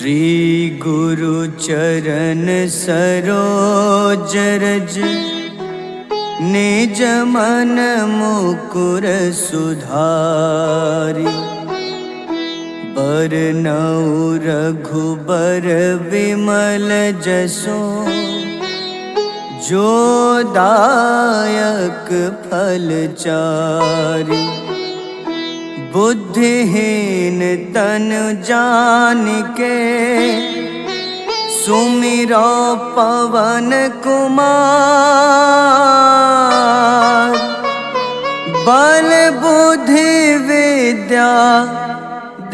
श्री गुरु चरण सरोज रज निज मन मुकुर सुधारि। बरनउँ रघुबर विमल जसो जो दायक फल चारि। बुद्धिहीन तनु जानिके सुमिरो पवन कुमार। बल बुद्धि विद्या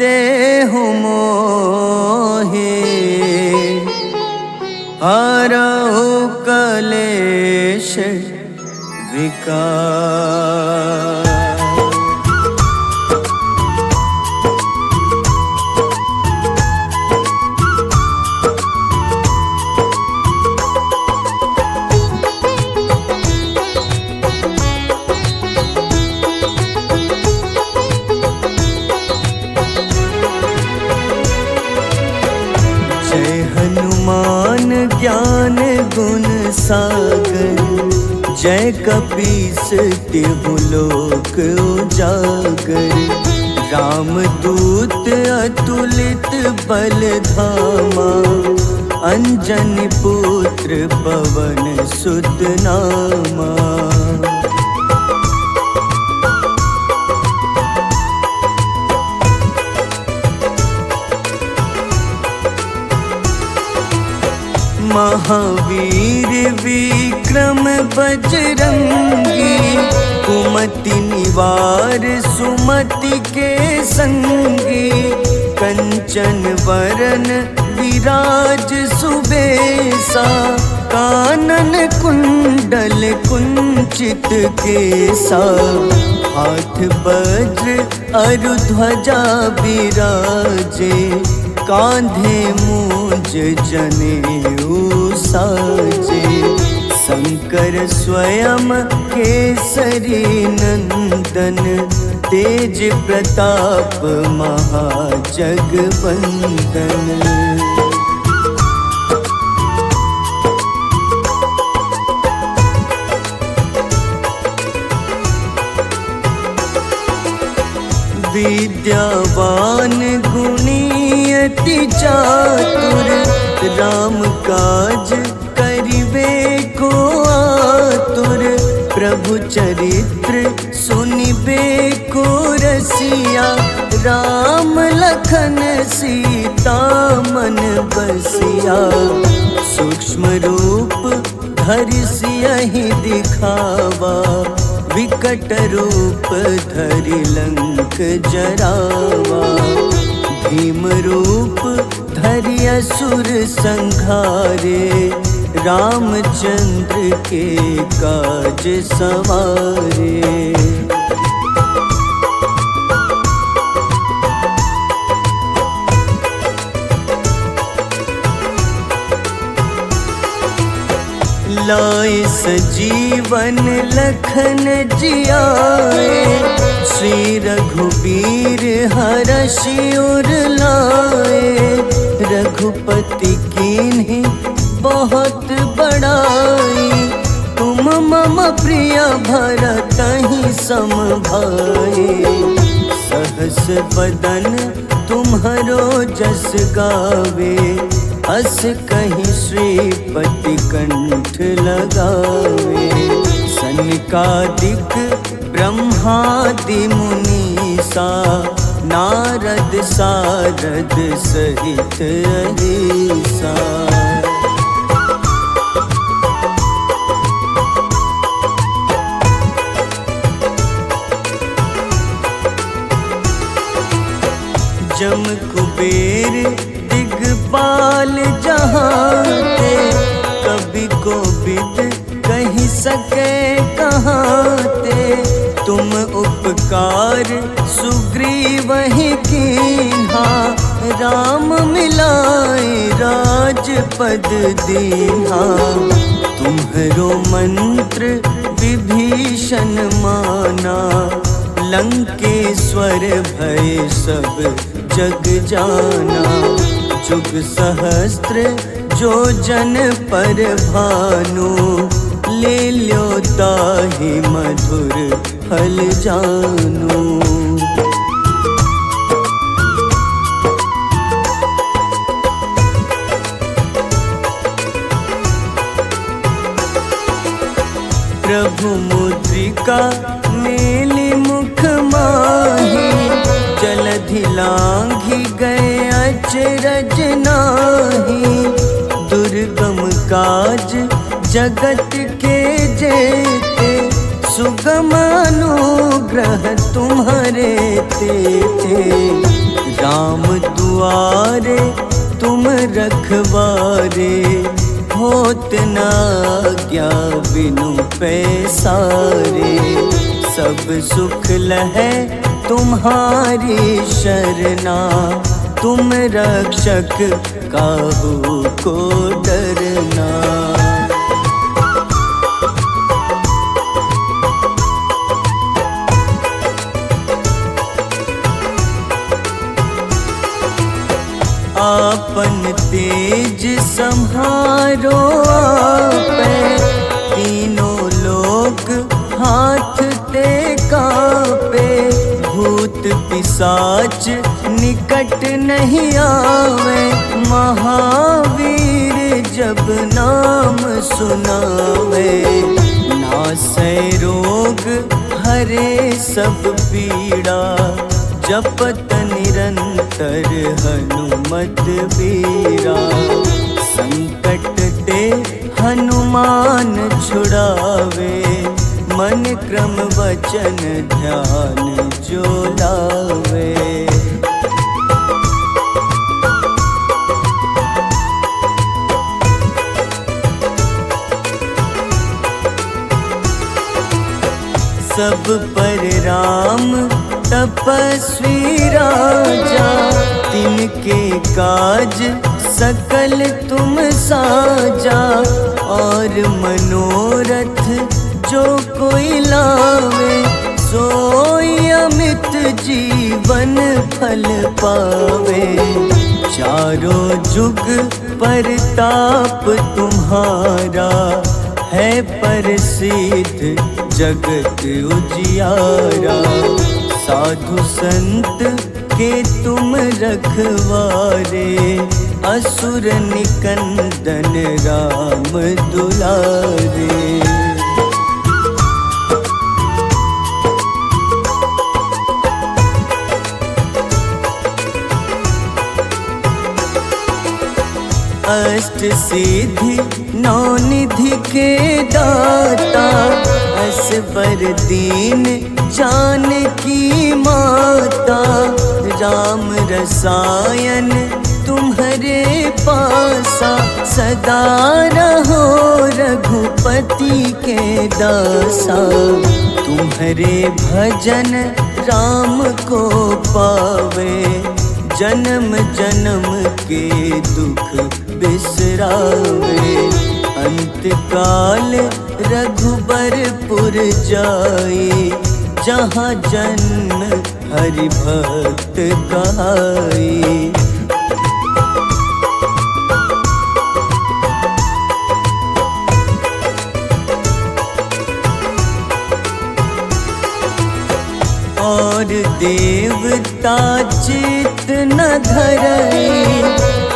देहु मोहि हरहु कलेश विकार। जय हनुमान ज्ञान गुण सागर। जय कपीस तिहु लोक उजागर। रामदूत अतुलित बल धामा। अंजनी पुत्र पवन सुत नामा। महावीर विक्रम बजरंगी। कुमति निवार सुमति के संगी। कंचन वरन विराज सुबेसा। कानन कुंडल कुंचित केसा। हाथ वज्र अरु ध्वजा बिराजे। कांधे मूंज जनेऊ साजे। शंकर स्वयं केसरी नंदन। तेज प्रताप महाजगवंदन। विद्यावान गुणी अति चातुर। राम काज करिबे को आतुर। प्रभु चरित्र सुनिबे को रसिया। राम लखन सीता मन बसिया। सूक्ष्म रूप धरि सियहि दिखावा। विकट रूप धरि लंक जरावा। भीम रूप धरि असुर संहारे। रामचंद्र के काज सवारे। लाए सजीवन लखन जियाए। श्री रघुबीर हरषि उर लाए। रघुपति कीन्ही बहुत बड़ाई। तुम मम प्रिय भरतहि सम भाई। सहस बदन तुम्हरो जस गावे। अस कहीं श्रीपति कंठ लगावे। सनकादिक ब्रह्मादि मुनीसा। नारद सारद सहित अहिसा। जम कुबेर दिगपाल जहाते। कवि कोविद कहि सके कहाते। तुम उपकार सुग्रीवहि कीन्हा। राम मिलाए राजपद दीन्हा। तुम्हरो मंत्र विभीषण माना। लंकेश्वर भय सब जग जाना। जुग सहस्त्र जो जन पर भानु, ले ल्यो ताहि मधुर फल जानू। प्रभु मुद्रिका मेली मुख माही, जलधि लांघि गए अचरज नाही। दुर्गम काज जगत के जेते, सुगम अनुग्रह तुम्हारे तेते। राम दुआरे तुम रखवारे, होत न आज्ञा बिनु पैसारे। सब सुख लहै तुम्हारी शरणा, तुम रक्षक काहू को डरना। आपन तेज सम्हारो आपै, तीनों लोक हाथ ते कापे। भूत पिशाच निकट नहीं आवे, महावीर जब नाम सुनावे। नासै रोग हरे सब पीड़ा, जपत निरंतर हनुमत बीरा। संकट ते हनुमान छुड़ावे, मन क्रम वचन ध्यान जो लावे। सब पर राम तपस्वी राजा, तिनके काज सकल तुम साजा। और मनोरथ जो कोई लावे, सोई अमित जीवन फल पावे। चारों जुग परताप तुम्हारा, है प्रसिद्ध जगत उजियारा। साधु संत के तुम रखवारे, असुर निकंदन राम दुलारे। अष्ट सिद्धि नौ निधि के दाता, असबर दीन जानकी माता। राम रसायन तुम्हारे पासा, सदा रहो रघुपति के दासा। तुम्हारे भजन राम को पावे, जन्म जन्म के दुख बिसरावे। अंत काल रघुबरपुर जाई, जहाँ जन्म हरि भक्त कहाई। और देवता चित न धरई,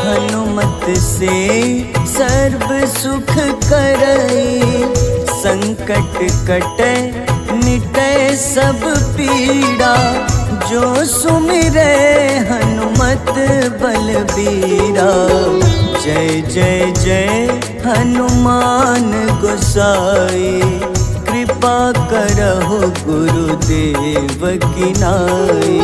हनुमत से सर्व सुख करई। संकट कटै मिटै सब पीड़ा, जो सुमिरै हनुमत बलबीरा। जय जय जय हनुमान गोसाई, कृपा करहु गुरुदेव की नाई।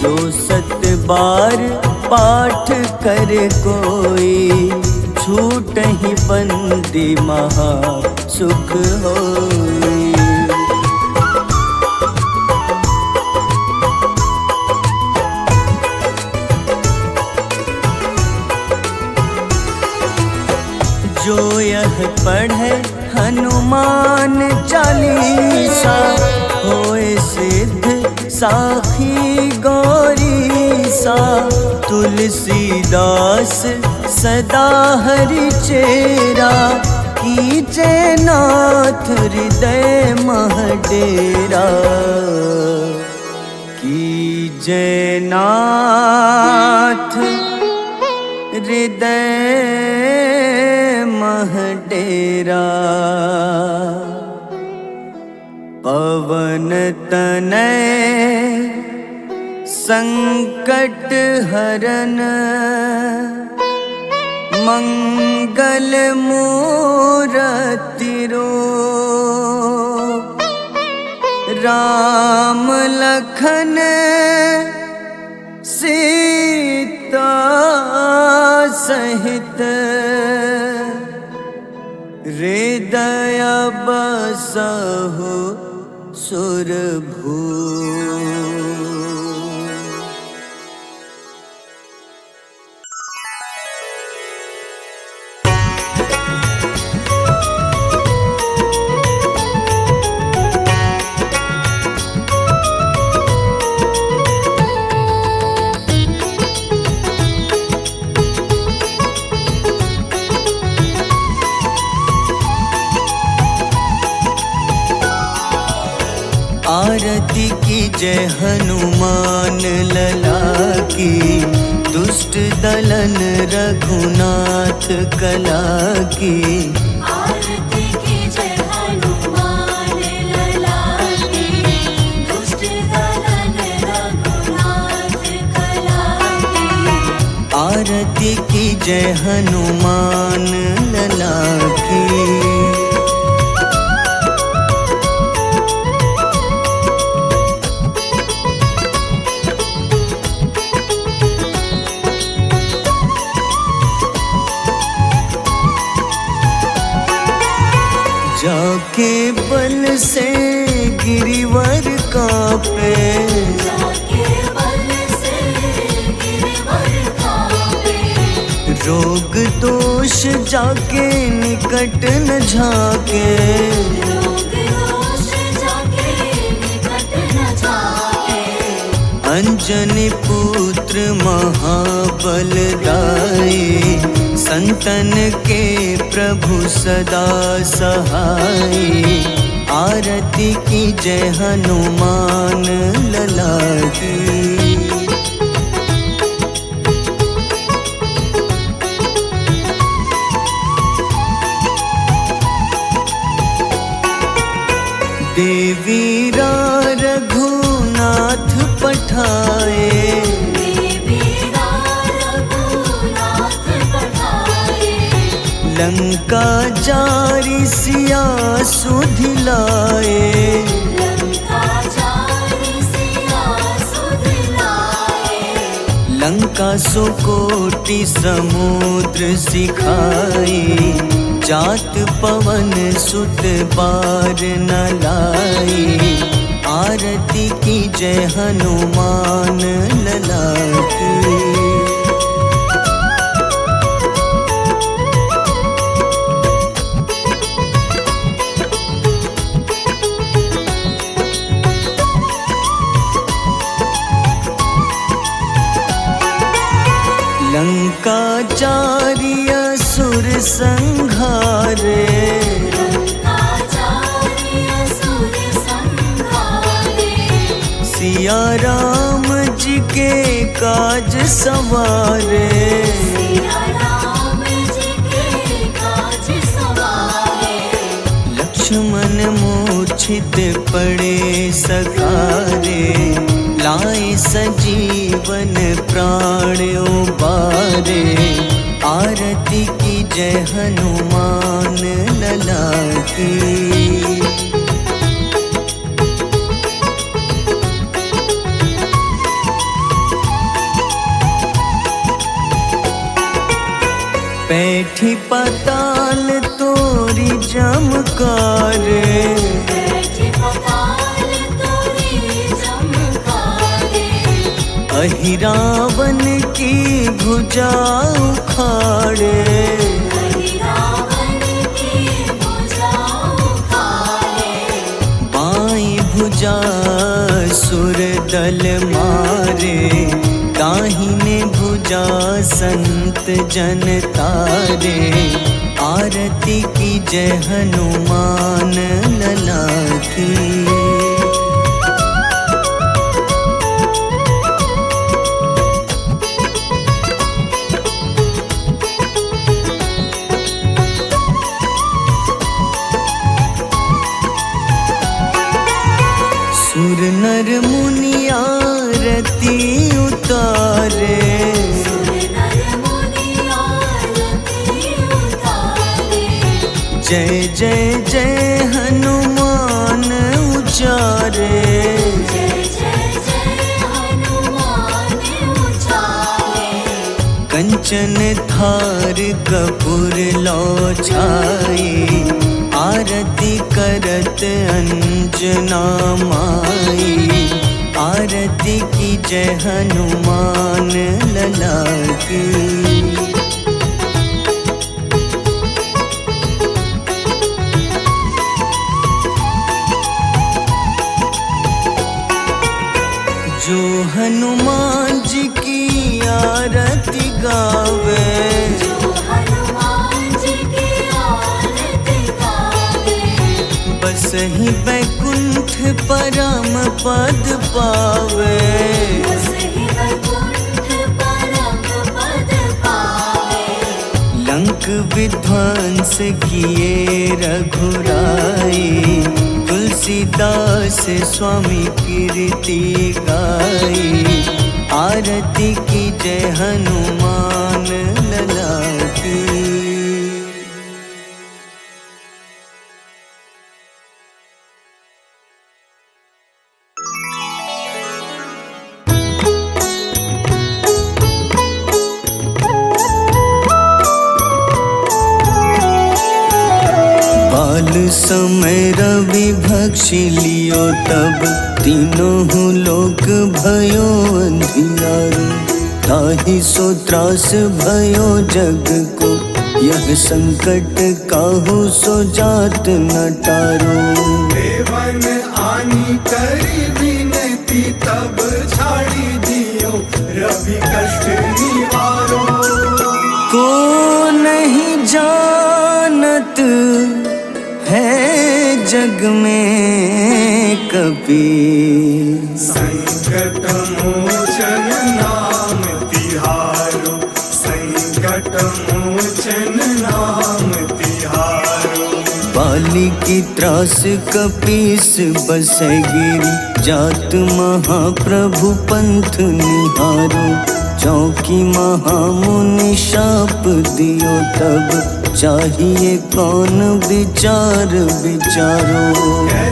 जो 7 बार पाठ करे कोई, छूटहि बंदी महा सुख होई। जो यह पढ़े हनुमान चालीसा, होए सिद्ध साखी गौरीसा। तुलसीदास सदा हरि चेरा, कीजे नाथ हृदय मह डेरा। कीजे नाथ हृदय मह डेरा। पवन तनय संकट हरन, मंगल मूरति रूप। राम लखन सीता सहित, हृदय बसहु सुरभूप। आरती की जय हनुमान लला की, दुष्ट दलन रघुनाथ कला की। आरती की जय हनुमान लला की, दुष्ट दलन रघुनाथ कला की। आरती की जय हनुमान लला की। जाके बल से गिरिवर कांपे, जाके बल से गिरवर कांपे। रोग दोष जाके निकट न झाके। रोग दोष जाके निकट न जाके। अंजनी पुत्र महाबलदाई, संतन के प्रभु सदा सहाय। आरती की जय हनुमान लला की। देवीरा रघुनाथ पठाए, लंका जारी सिया सुधिलाए। लंका सुकोटि समुद्र सिखाए, जात पवन सुत बार न लाए। आरती की जय हनुमान लला की। लंका जारी असुर संघारे, सिया राम जी के काज सवारे। लक्ष्मण मूर्छित पड़े सकारे, लाए सजीवन प्राण उबारे। आरती की जय हनुमान लला की। बैठी पाताल तोरी जमकारे, अहिरावन की भुजा उखाड़े। बाईं भुजा सुर दल मारे, दाहिने भुजा संत जन तारे, आरती की जय हनुमान लला की। सुर नर मुनि आरती उतारे, जय जय जय हनुमान उचारे। कंचन थार कपूर लो छाई, आरती करत अंजना माई। आरती की जय हनुमान लला की। जो हनुमान जी की आरती गावे, बस ही बैकुंठ परम पद पावे। लंक विध्वंस किए रघुराई, तुलसीदास स्वामी कीर्ति गाई। आरती की जय हनुमान लला की। बाल समय रवि भक्षी लियो, तब तीनों लोक भयो अंधियारो। ताहि सो त्रास भयो जग को, यह संकट काहू सो जात न टारो। देवन आनी करी विनती, तब छाड़ी दियो रवि कष्ट निवारो। को नहीं जानत है जग में कपि, संकट मोचन नाम तिहारो। संकट मोचन नाम तिहारो। बाली की त्रास कपीस बसै गिरी, जात महाप्रभु पंथ निहारो। चौकी महामुनि शाप दियो, तब चाहिए कौन विचार विचारो।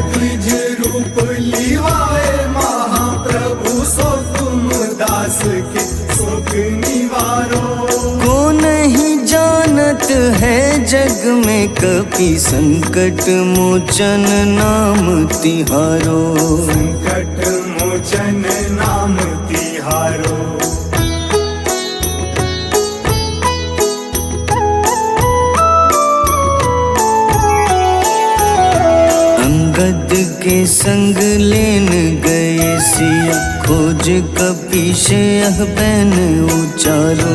द्विज रूप लिवाए महाप्रभु, सो तुम दास के सुख निवारो। को नहीं जानत है जग में कपि, संकट मोचन नाम तिहारो। संकट मोचन नाम तिहारो। अंगद के संग लेन गए सिया, खोज कपीश यह बैन उचारो।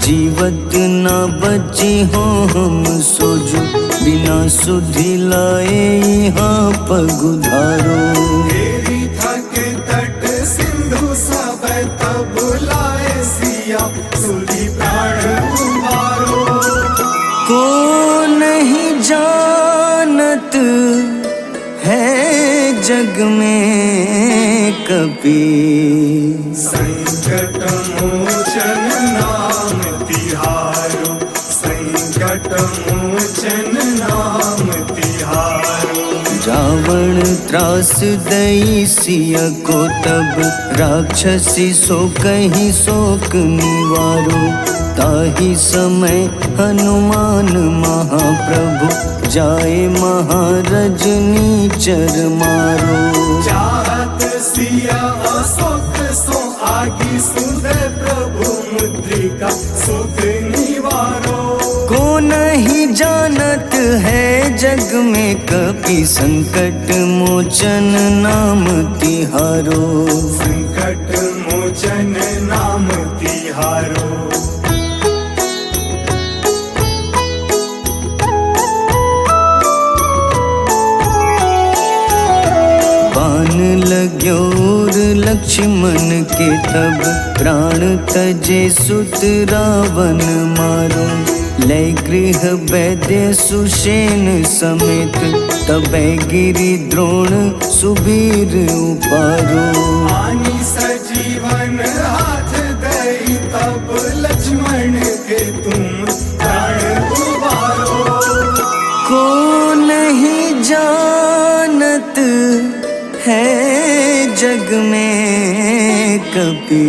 जीवत ना बची हो हम सोजो, बिना सुधि लाए यहाँ पगुधारो। तेरी थके तट सिंधु सब तब लाए सिया, सुधि प्राण उबारो। को नहीं जानत है जग में कपि, संकट मोचन नाम तिहारो। संकट मोचन नाम तिहारो। रावण त्रास दई सिया को, तब राक्षसी सो कहीं शोक निवारो। ताहि समय हनुमान महाप्रभु, जाए महारजनी चर मारो। चाहत सिया अशोक सो आगी, सुधे प्रभु मुद्रिका सुख निवारो। को नहीं जानत है जग में कपि, संकट मोचन नाम तिहारो। संकट मोचन नाम लक्ष्मण के तब प्राण तजे सुत रावण मारो। लय गृह वैद्य सुषेण समेत तबै गिरि द्रोण सुबीर उपारो। आनी सजीवन हाथ दई तब लक्ष्मण के तुम प्राण उबारो। को नहीं जानत है जग में कपि,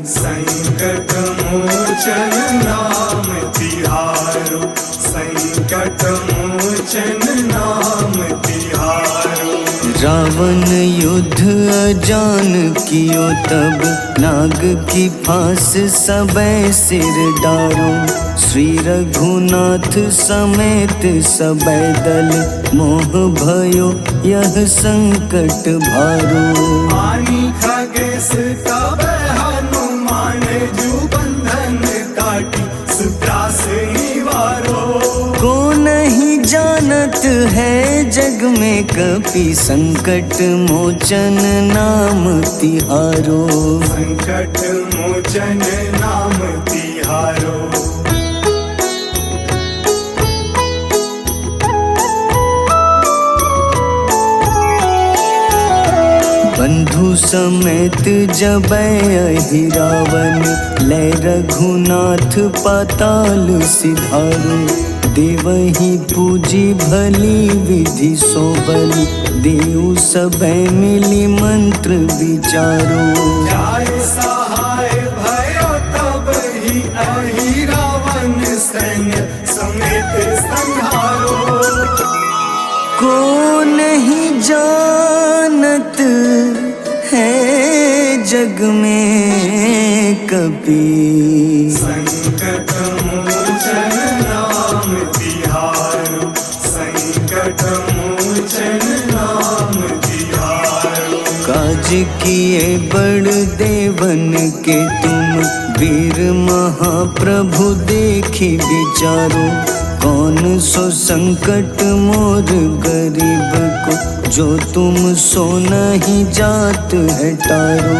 संकट मोचन नाम तिहारो। संकट मोचन नाम तिहारो। रावण युद्ध अजान कियो तब नाग की फांस सबै सिर डारो। श्री रघुनाथ समेत सबै दल मोह भयो यह संकट भारो। आनी खगेश तब हनुमान जू बंधन काटी सुत्रास निवारो। को नहीं जानत है जग में कपि, संकट मोचन नाम तिहारो। संकट मोचन नाम तिहारो। बंधु समेत जबै अहि रावण, लय रघुनाथ पाताल सिधारो। देवहि पूजी भली विधि सोबल, देव सबै मिली मंत्र विचारो। जाय सहाय भयो तब ही अहि रावण सैन्य समेत संहारो। को नहीं जानत है जग में कपि, संकट मोचन नाम तिहारो। संकट मोचन नाम तिहारो। काज किए बड़ देवन के तुम, वीर महाप्रभु देखी विचारो। कौन सो संकट मोर गरीब को, जो तुम सो नहीं जात है टारो।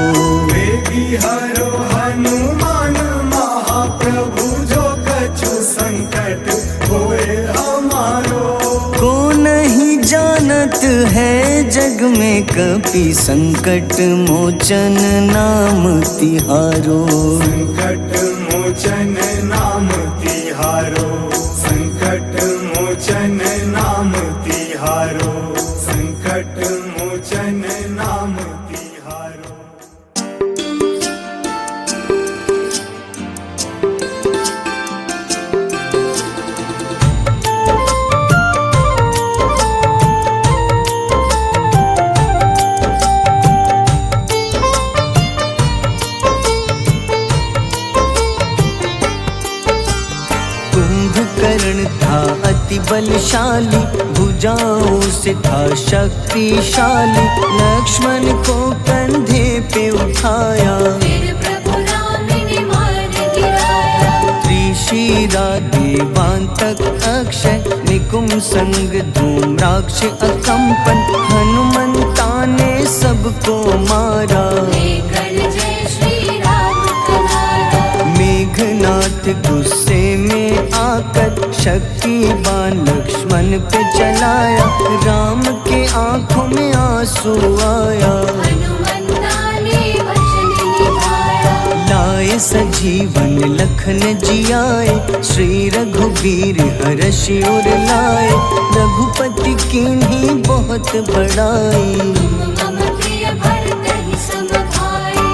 बेगी हरो हनुमान महाप्रभु, जो कछु संकट होए हमारो। को नहीं जानत है जग में कपि, संकट मोचन नाम तिहारो। संकट मोचन नाम तिहारो। संकट मोचन नाम तिहारो। संकट मोचन नाम तिहारो। कुंभकर्ण था अति बलशाली, भुजाओं से था शक्तिशाली। लक्ष्मण को कंधे पे उठाया, फिर प्रभु राम ने मार गिराया। त्रिशिरा देवांतक अक्षय, निकुंभ संग धूम्राक्ष अकंपन। हनुमंता ने सबको मारा, लेकर जय श्री राम कनारा। मेघनाथ गुस्से में आकर शक्तिवान लक्ष्मण पे चलाया। राम के आंखों में आंसू आया, हनुमंता ने वचन निभाया। लाए सजीवन लखन जियाए, श्री रघुबीर हर्षि उर लाए। रघुपति कीन्ही बहुत बड़ाई, मम प्रिय भरत ही सम भाई।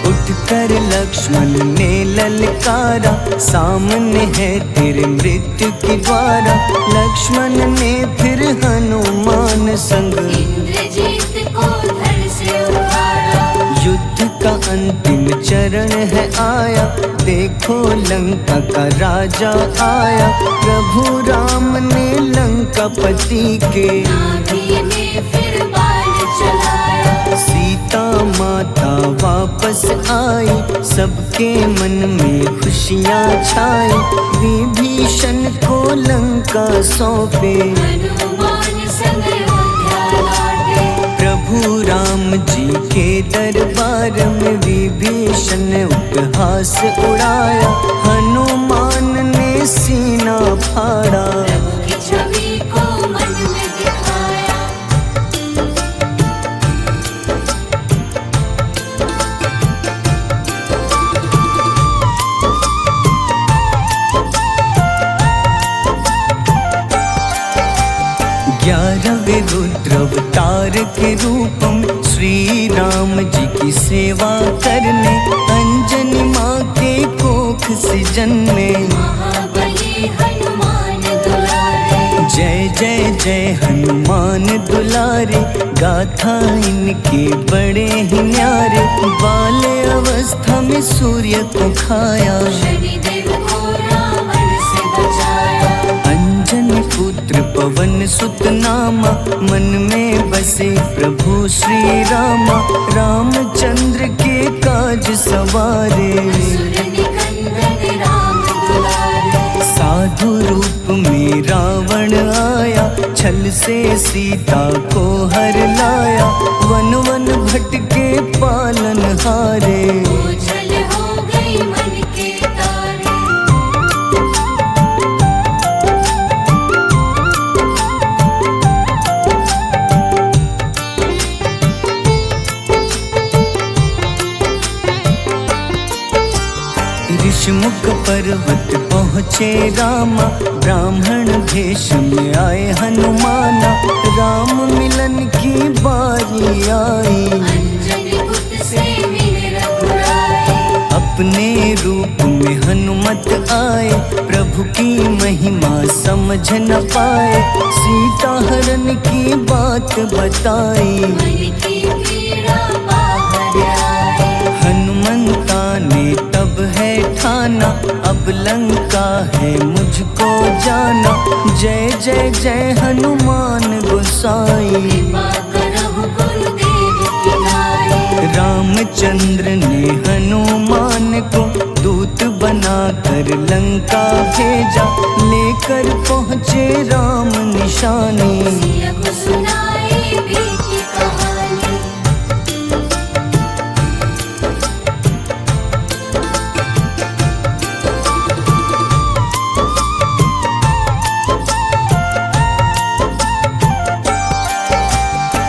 उठकर लक्ष्मण ने ललकारा, सामने है तेरे मृत्यु की द्वारा। लक्ष्मण ने फिर हनुमान संग, इंद्रजीत को धड़ से उतारा। युद्ध का अंतिम चरण है आया, देखो लंका का राजा आया। प्रभु राम ने लंकापति के, नाभि में फिर बाण चलाया। सीता माता वापस आई, सबके मन में खुशियाँ छाई। विभीषण को लंका सौंपे, हनुमान संग अयोध्या लौटे। प्रभु राम जी के दरबार में विभीषण ने उपहास उड़ाया। हनुमान ने सीना फाड़ा, प्रभु की छवि को मन में दिखाया। ग्यारहवें रुद्र अवतार के रूप में श्री राम जी की सेवा करने, अंजनी माँ के कोख से जन्मे। महाबली हनुमान दुलारे, जय जय जय हनुमान दुलारे, गाथा इनके बड़े ही न्यारे। बाल्य अवस्था में सूर्य को खाया, शनिदेव को रावण से बचाया। अंजनी पुत्र पवन सुत नामा, मन में बसे प्रभु श्री रामा। रामचंद्र के काज सवारे, असुर निकंदन राम दुलारे। साधु रूप में रावण आया, छल से सीता को हर लाया। वन वन भटके पालन हारे, ओझल हो गई मन के तारे। ऋषिमुख पर्वत पहुँचे रामा, ब्राह्मण भेष में आए हनुमाना। राम मिलन की बारी आई, अंजनी पुत्र से मिले रघुराई। अपने रूप में हनुमत आए, प्रभु की महिमा समझ न पाए। सीता हरण की बात बताई, मन की पीड़ा बाहर आई। हनुमंता ने तब है ठाना, अब लंका है मुझको जाना। जय जय जय हनुमान गोसाई, कृपा करहु गुरुदेव की नाई। रामचंद्र ने हनुमान को दूत बनाकर लंका भेजा। लेकर पहुँचे राम निशानी, सिया को सुनाई बीती कहानी।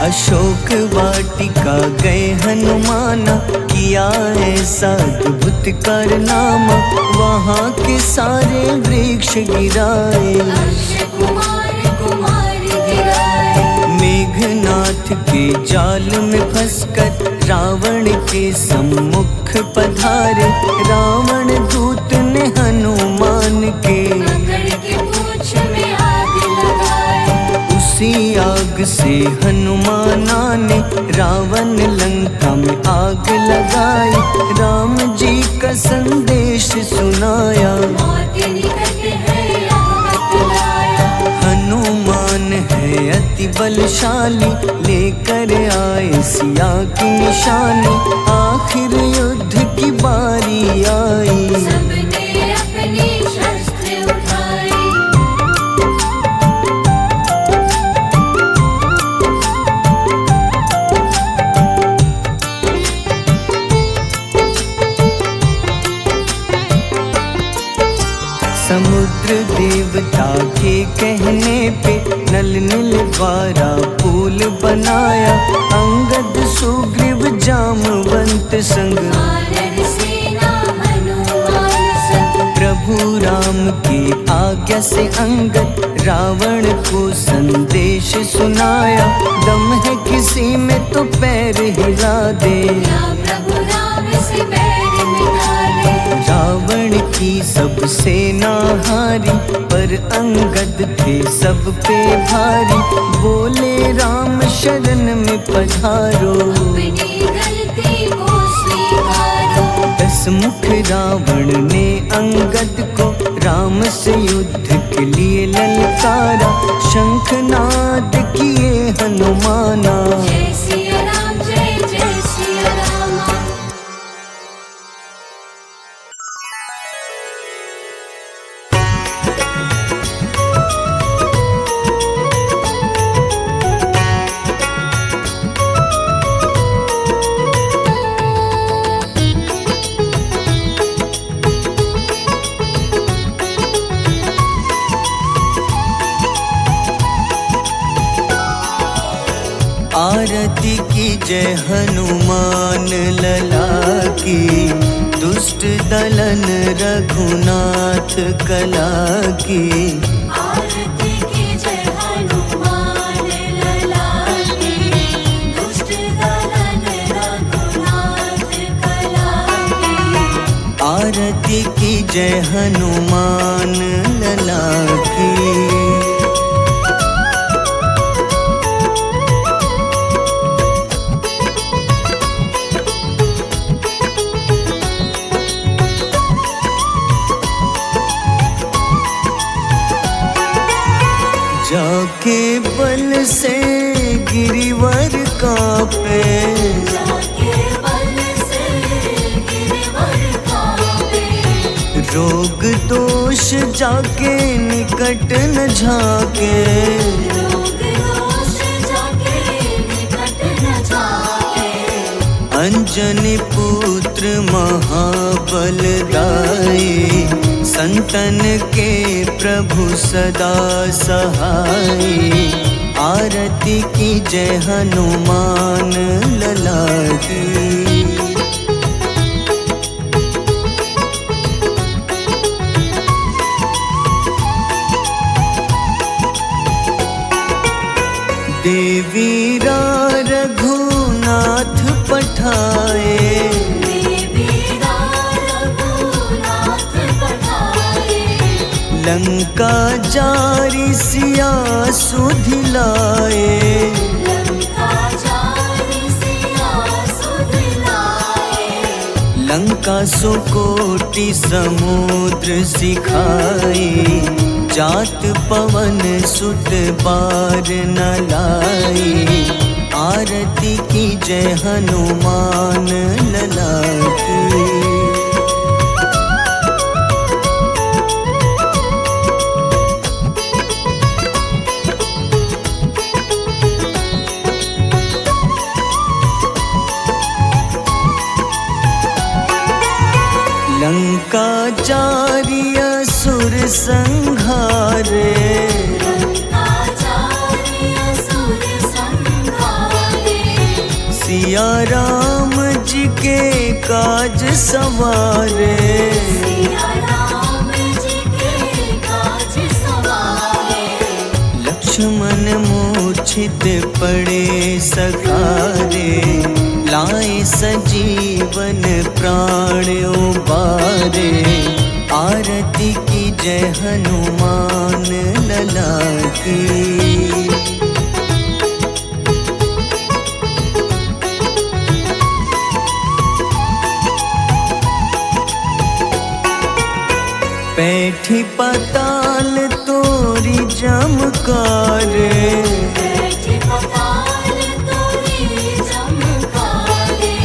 अशोक वाटिका गए हनुमाना, किया ऐसा अद्भुत कारनामा। वहाँ के सारे वृक्ष गिराए, अक्षय कुमार कुमार गिराए। मेघनाथ के जाल में फंसकर रावण के सम्मुख पधारे। रावण दूत ने हनुमान के पकड़ के पूंछ में आग लगाए। उसी आग से हनुमाना ने रावण लंका में आग लगाई। राम जी का संदेश सुनाया, मौत निकट है यह बतलाया। हनुमान है अति बलशाली, लेकर आए सिया की निशानी। आखिर युद्ध की बारी आई, सबने अपनी शस्त्र उठाई। समुद्र देवता के कहने पे नल नील द्वारा पुल बनाया। अंगद सुग्रीव जामवंत संग, वानर सेना हनुमान संग। प्रभु राम की आज्ञा से अंगद रावण को संदेश सुनाया। दम है किसी में तो पैर हिला दे, या प्रभु राम से बैर मिटा दे। रावण की सब सेना हारी, पर अंगद थे सब पे भारी। बोले राम शरण में पधारो, अपनी गलती को स्वीकारो। दस मुख रावण ने अंगद को राम से युद्ध के लिए ललकारा। शंखनाद किए हनुमाना, जय सिया राम जय जय सिया जय हनुमान लला की, दुष्ट दलन रघुनाथ कला की। आरती की जय हनुमान लला की, दुष्ट दलन रघुनाथ कला की। आरती की जय हनुमान लला की। जाके बल से गिरिवर कांपे, जाके बल से गिरवर कांपे। रोग दोष जाके निकट न झाके। रोग दोष जाके निकट न जाके। अंजनी पुत्र महाबलदाई, संतन के प्रभु सदा सहाय। आरती की जय हनुमान लला की। देवीरा रघुनाथ पठाए, देवीरा रघुनाथ पठाए। लंका जारी सिया सुधिलाए। लंका जारी सिया सुधिलाए। लंका सुकोटि समुद्र सिखाए। जात पवन सुत बार न लाए। आरती की जय हनुमान लला की। लंका जारी असुर संघारे। लंका जारी असुर संघारे। सिया राम जी के काज सवारे। सिया राम जी के काज सवारे। लक्ष्मण मूर्छित पड़े सखारे। लाए सजीवन प्राण उबारे। आरती की जय हनुमान लला की। बैठी पाताल तोरी जमकारे। बैठी पाताल तोरी जमकारे।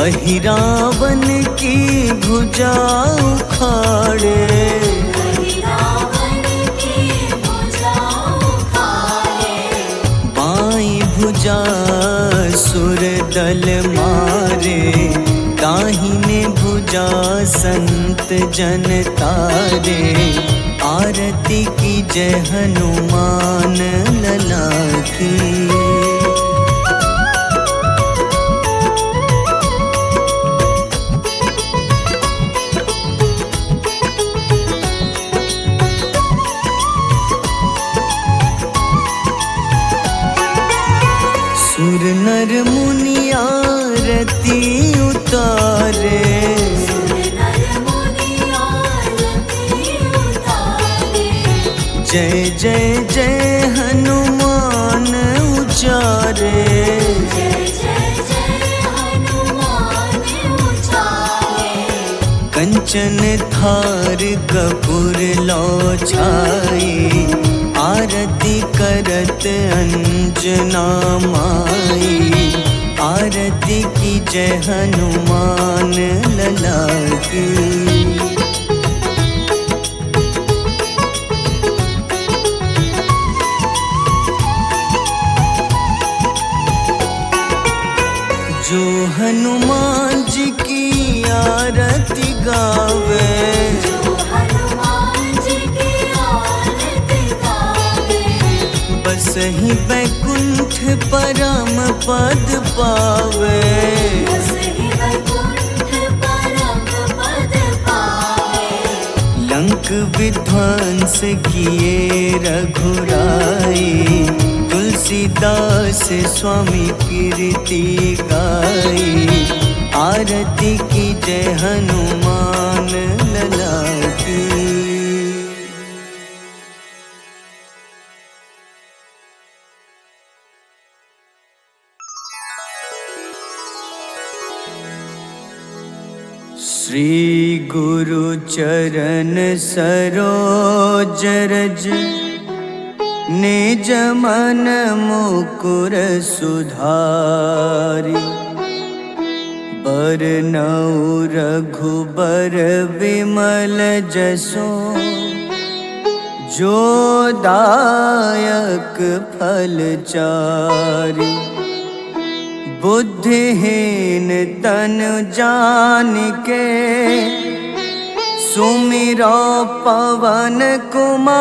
अहिरावन की भुजा उखाड़े। रावण की भुजा उखाड़े। बाईं भुजा सुर दल मारे। दाहिने भुजा संत जन तारे। आरती की जय हनुमान लला की। सुर नर मुनि आरती उतारे। सुर नर मुनि आरती उतारे। जय जय जय हनुमान उचारे। जय जय जय हनुमान उचारे। कंचन थार कपूर लो छाई। आरती करत अंजना माई। आरती की जय हनुमान लला की। जो हनुमान जी की आरती गावे। जो हनुमान जी की आरती गावे। बस ही ही बैकुंठ परम पद पावे। बसहि वैकुंठ परम पद पावे। लंक विध्वंस किए रघुराई, तुलसीदास स्वामी कीर्ति गाई। आरती की जय हनुमान लला की। श्री गुरु चरण सरोज रज, निज मन मुकुर सुधारि। बरनउँ रघुबर विमल जसो, जो दायक फल चारि। बुद्धिहीन तनु जानिके, सुमिरो पवन कुमार।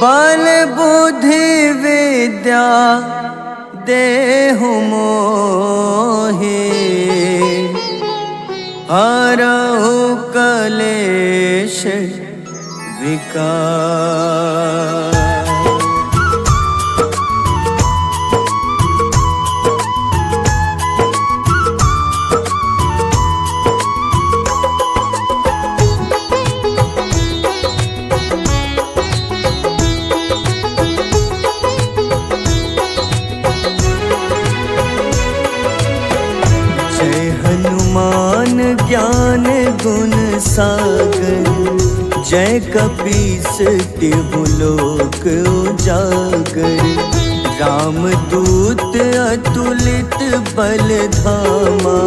बल बुद्धि विद्या देहु मोहि, हरहु कलेश विकार। ज्ञान गुण सागर, जय कपीस तिहु लोक उजागर। रामदूत अतुलित बल धामा,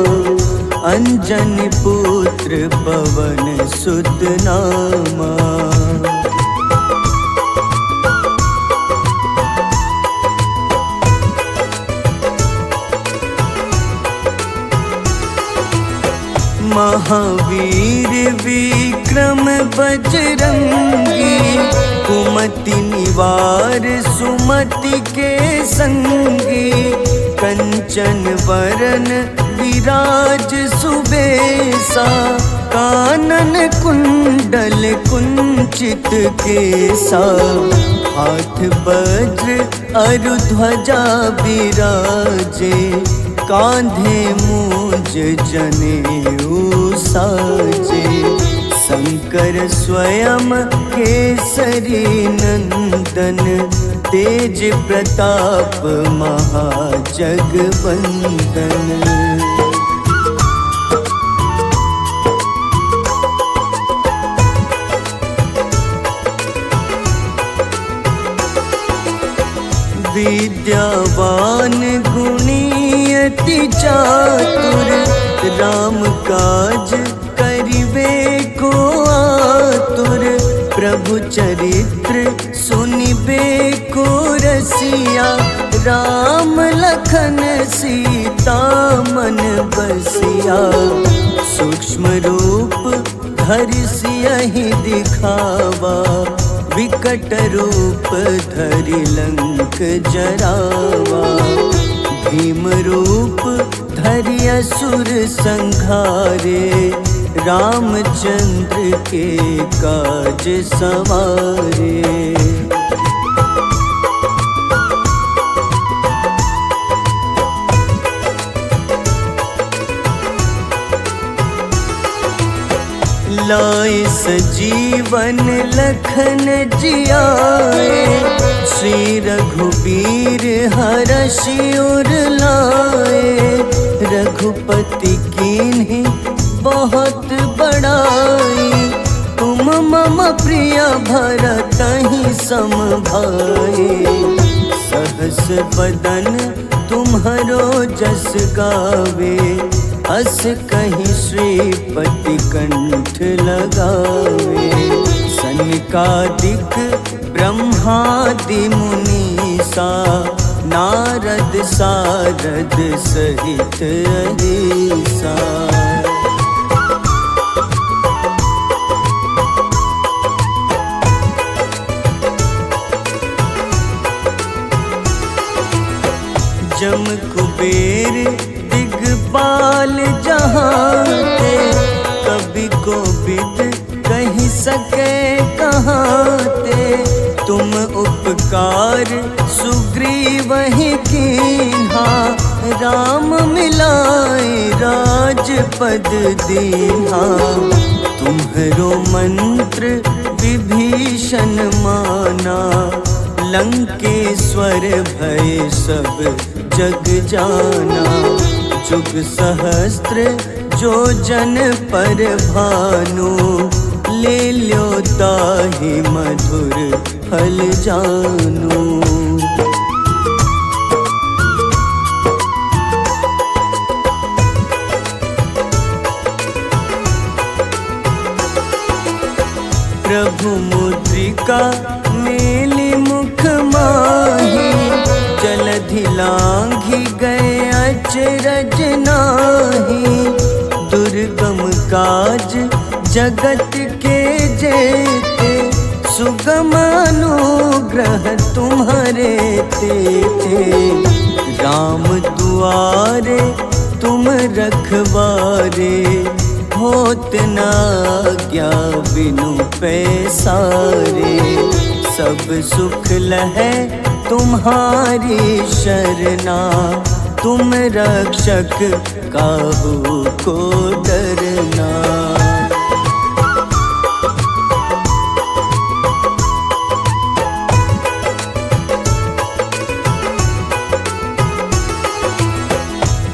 अंजनी पुत्र पवन सुत नामा। महावीर विक्रम बजरंगी, कुमति निवार सुमति के संगी। कंचन वरन विराज सुबेसा, कानन कुंडल कुंचित केसा। हाथ वज्र अरु ध्वजा बिराजे, कांधे मूंज जनेऊ साजे। शंकर स्वयं केसरी नंदन, तेज प्रताप महाजगवंदन। विद्यावान गुणी अति चातुर, राम काज करिबे को आतुर। प्रभु चरित्र सुनिबे को रसिया, राम लखन सीता मन बसिया। सूक्ष्म रूप धरि सियहि दिखावा, विकट रूप धरि लंक जरावा। भीम रूप धरि असुर संहारे, रामचंद्र के काज सवारे। लाए सजीवन लखन जियाए, श्री रघुबीर हरषि उर लाए। रघुपति कीन्ही बहुत बड़ाई, तुम मम प्रिय भरतहि सम भाई। सहस बदन तुम्हरो जस गावे, अस कहीं श्रीपति कंठ लगावे। सनकादिक ब्रह्मादि मुनीसा, नारद सारद सहित अहिसा। कुबेर दिगपाल जहाँते, कभी को विद कही सके कहाँते। तुम उपकार सुग्रीव ही कीन्हा, राम मिलाए राजपद दीन्हा। तुम्हरो मंत्र विभीषण माना, लंकेश्वर भय सब जग जाना। जुग सहस्त्र जो जन पर भानु, ले ल्यो ताहि मधुर फल जानू। प्रभु मुद्रिका मेली मुख माही, जलधि लांघि गए अचरज नाही। दुर्गम काज जगत के जेते, सुगम अनुग्रह तुम्हारे तेते। राम दुआरे तुम रखवारे, होत न आज्ञा बिनु पैसारे। सब सुख लहै तुम्हारी शरणा, तुम रक्षक काहू को डरना।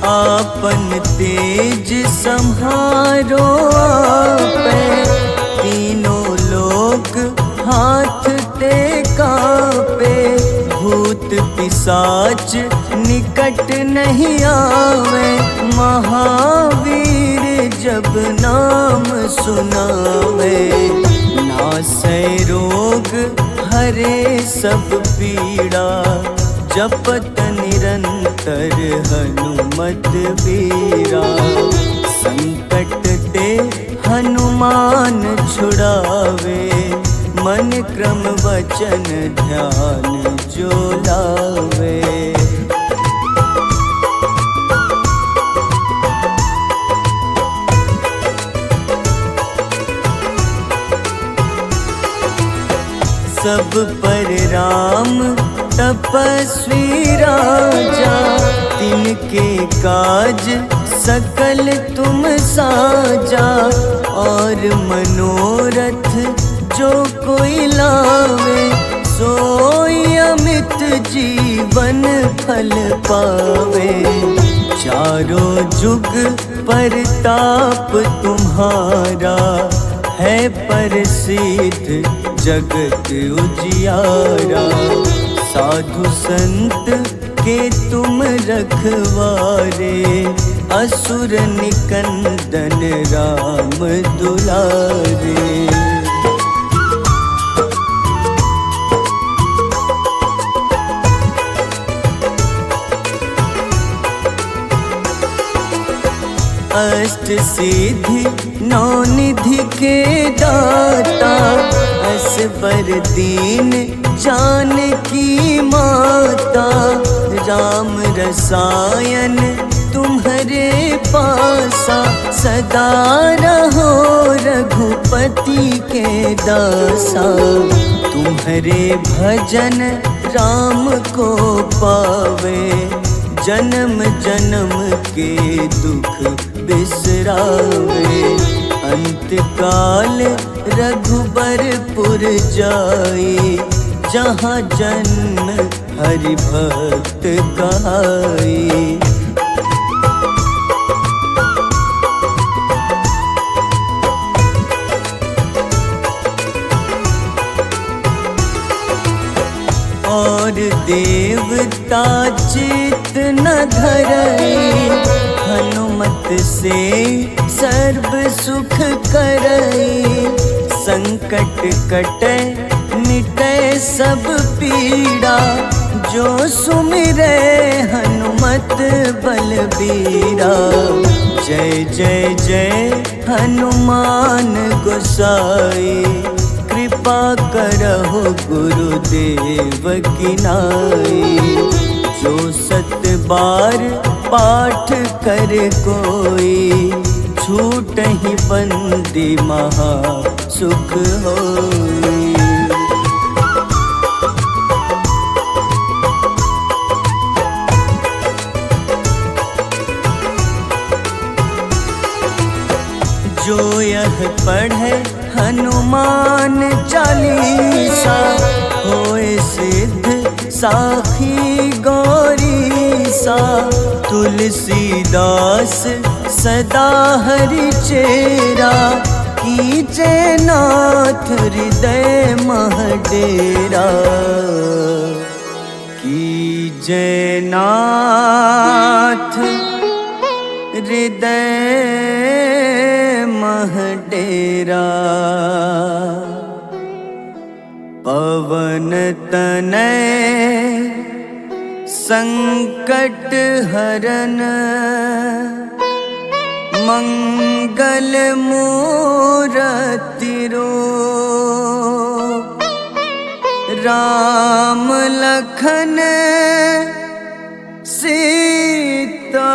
आपन तेज सम्हारो आपै, तीनों लोक हाथ ते कांपे। भूत पिशाच निकट नहीं आवे, महावीर जब नाम सुनावे। नासै रोग हरे सब पीड़ा, जपत निरंतर हनुमत बीरा। संकट ते हनुमान छुड़ावे, मन क्रम वचन ध्यान जो लावे। सब पर राम तपस्वी राजा, तिनके काज सकल तुम साजा। और मनोरथ जो कोई लावे, सोई अमित जीवन फल पावे। चारों जुग परताप तुम्हारा, है प्रसिद्ध जगत उजियारा। साधु संत के तुम रखवारे, असुर निकंदन राम दुलारे। अष्ट सिद्धि नौ निधि के दाता, असबर दीन जानकी माता। राम रसायन तुम्हारे पासा, सदा रहो रघुपति के दासा। तुम्हारे भजन राम को पावे, जन्म जन्म के दुख बिसरावे। अंत काल रघुबरपुर जाई, जहाँ जन्म हरि भक्त कहाई। और देवता चित न धरई, हनुमत से सर्व सुख करई। संकट कटे मिटे सब पीड़ा, जो सुमिरे हनुमत बलबीरा। जय जय जय हनुमान गोसाई, कृपा करहु गुरुदेव की नाई। जो 7 बार पाठ कर कोई, छूटहि बंदी महा सुख होई। जो यह पढ़े हनुमान चालीसा, होए सिद्ध साखी गौरीसा। तुलसीदास सदा हरि चेरा, कीजे नाथ हृदय मह डेरा। कीजे नाथ हृदय मह डेरा। पवन तनय संकट हरन, मंगल मूरति रूप। राम लखन सीता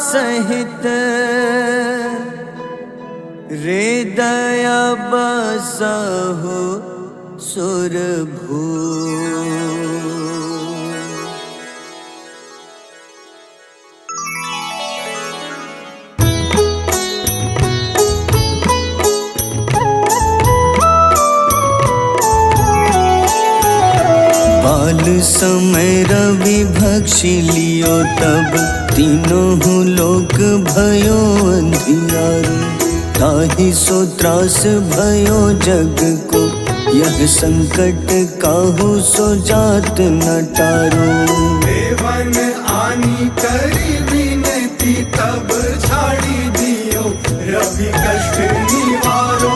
सहित, हृदय बसहु सुरभूप। बाल समय रवि भक्षि लियो, तब तीनों लोक भयो अंधियारो। ताहि सो त्रास भयो जग को, यह संकट काहू सो जात न टारो। देवन आनी करी विनती, तब झाड़ी दियो रवि कष्ट निवारो।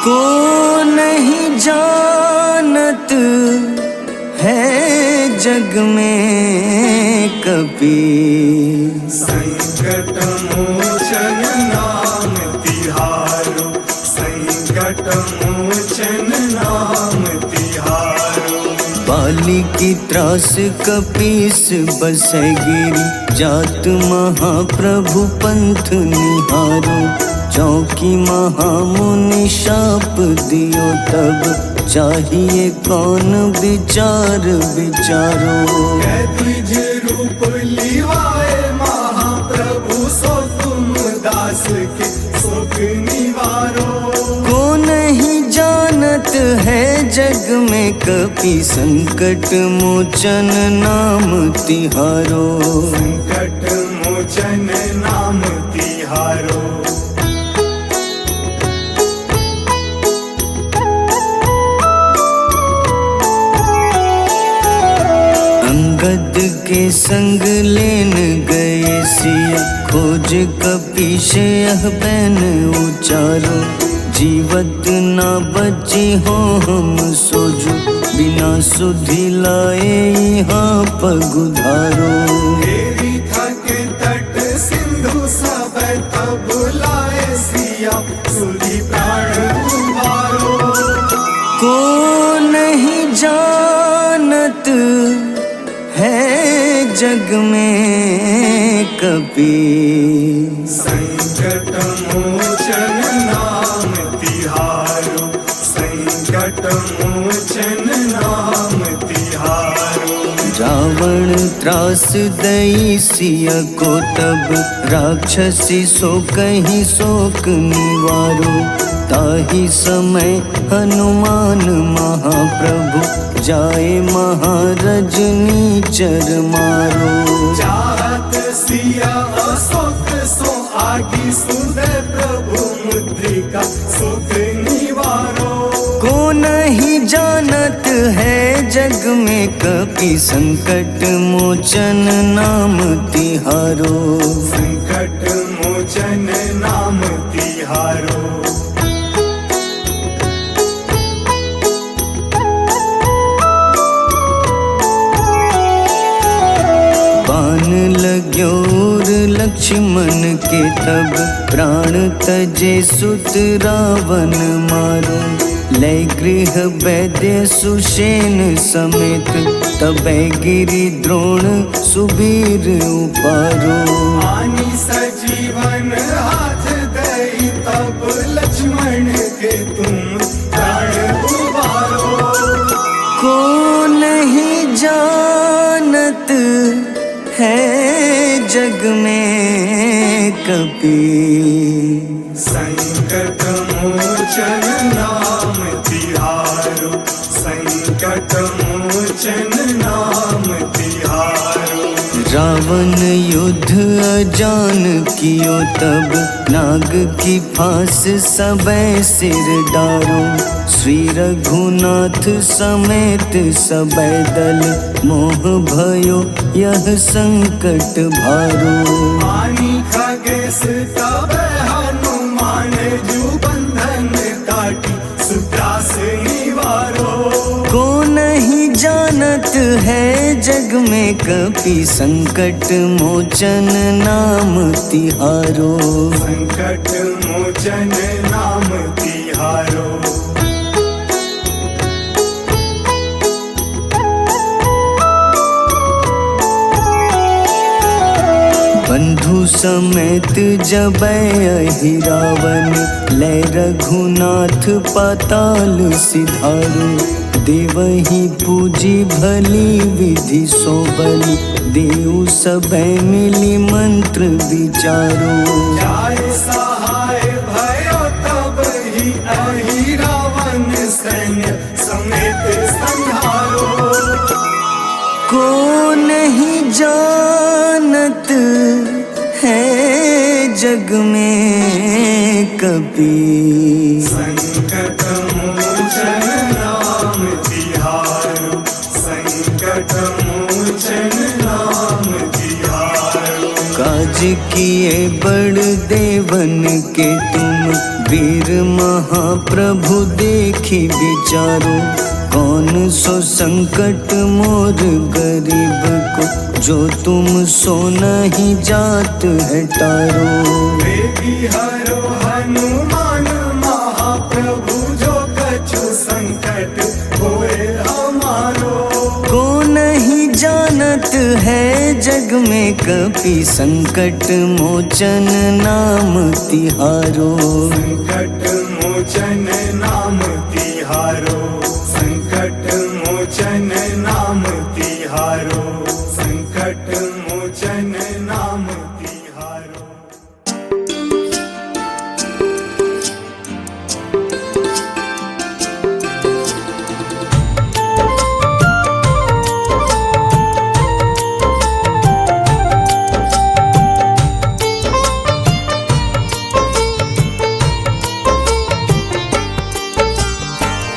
को नहीं जानत है जग में कपि, संकट मोचन नाम तिहारो। संकट मोचन नाम तिहारो। बाली की त्रास कपीस बसै गिरी, जात महाप्रभु पंथ निहारो। चौकी महामुनि शाप दियो, तब चाहिए कौन विचार विचारो। द्विज रूप लिवाए महाप्रभु, सो तुम दास के शोक निवारो। को नहीं जानत है जग में कपि, संकट मोचन नाम तिहारो। संकट मोचन नाम तिहारो। अंगद के संग लेन गए सिया, खोज कपीश यह बैन उचारो। जीवत ना बची हो हम सोजो, बिना सुधि लाए यहाँ पगुधारो। देवी थके तट सिंधु सब, तब लाए सिया सुधि प्राण उबारो। को नहीं जानत है जग में कपि, संकट मोचन नाम तिहारो। संकट मोचन नाम तिहारो। रावण त्रास दई सिया को, तब राक्षसी सो कहीं शोक निवारो। ताहि समय हनुमान महाप्रभु, जाए महारजनी चर मारो। चाहत सिया अशोक सो आगी, सुदय प्रभु मुद्रिका सुख निवारो। को नहीं जानत है जग में कपि, संकट मोचन नाम तिहारो। संकट मोचन नाम तिहारो। बाण लग्योर लक्ष्मण के, तब प्राण तजे सुत रावण मारो। लय गृह वैद्य सुषेण समेत तबै गिरि द्रोण सुबीर उपारो। आनी सजीवन हाथ दई तब लक्ष्मण के तुम प्राण उबारो। को नहीं जानत है जग में कपि, संकट मोचन नाम तिहारो, संकट मोचन नाम तिहारो। रावण युद्ध अजान कियो तब नाग की फांस सबै सिर डारो। श्री रघुनाथ समेत सबै दल मोह भयो यह संकट भारो। आनी खगेश तब हनुमान जू बंधन काटी सुत्रास निवारो। को नहीं जानत है जग में कपि, संकट मोचन नाम तिहारो। संकट मोचन नाम तिहारो। बंधु समेत जबै अहि रावण, लय रघुनाथ पाताल सिधारो। देवहि पूजी भली विधि सो बलि, देव सबै मिली मंत्र विचारो। जाय सहाय भयो तब ही अहि रावण सैन्य समेत संहारो। को नहीं जानत है जग में कपि, संकट मोचन नाम तिहारो, संकट मोचन नाम तिहारो। काज किए बड़ देवन के तुम, वीर महाप्रभु देखी विचारो। कौन सो संकट मोर गरीब को, जो तुम सो नहीं जात है टारो। बेगी हरो हनुमान महाप्रभु, जो कछु संकट होए हमारो। को नहीं जानत है जग में कपि, संकट मोचन नाम तिहारो। संकट मोचन नाम तिहारो, संकट मोचन नाम तिहारो, संकट मोचन नाम तिहारो।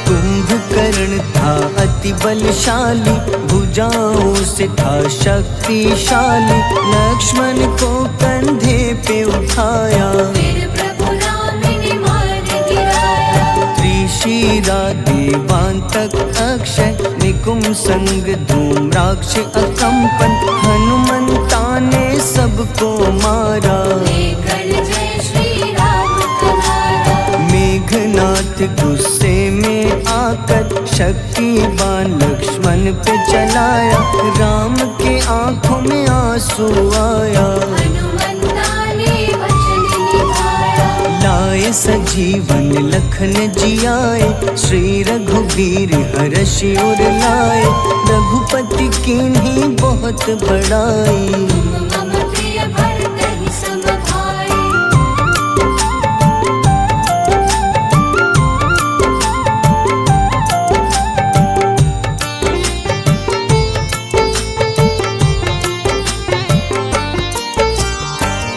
कुंभकर्ण था अति बलशाली, भुजाओं से था शक्तिशाली। लक्ष्मण को कंधे पे उठाया, फिर प्रभु राम ने मार गिराया। त्रिशिरा देवांतक अक्षय, निकुंभ संग धूम्राक्ष अकंपन। हनुमंता ने सबको मारा, लेकर जय श्री राम तुम्हारा। मेघनाथ गुस्से में आकर शक्तिवान लक्ष्मण पे चलाया। राम के आंखों में आंसू आया, हनुमंता ने वचन निभाया। लाए सजीवन लखन जियाए, श्री रघुवीर हर्षि उर लाए। रघुपति कीन्ही बहुत बड़ाई, मम प्रिय भरत ही सम भाई।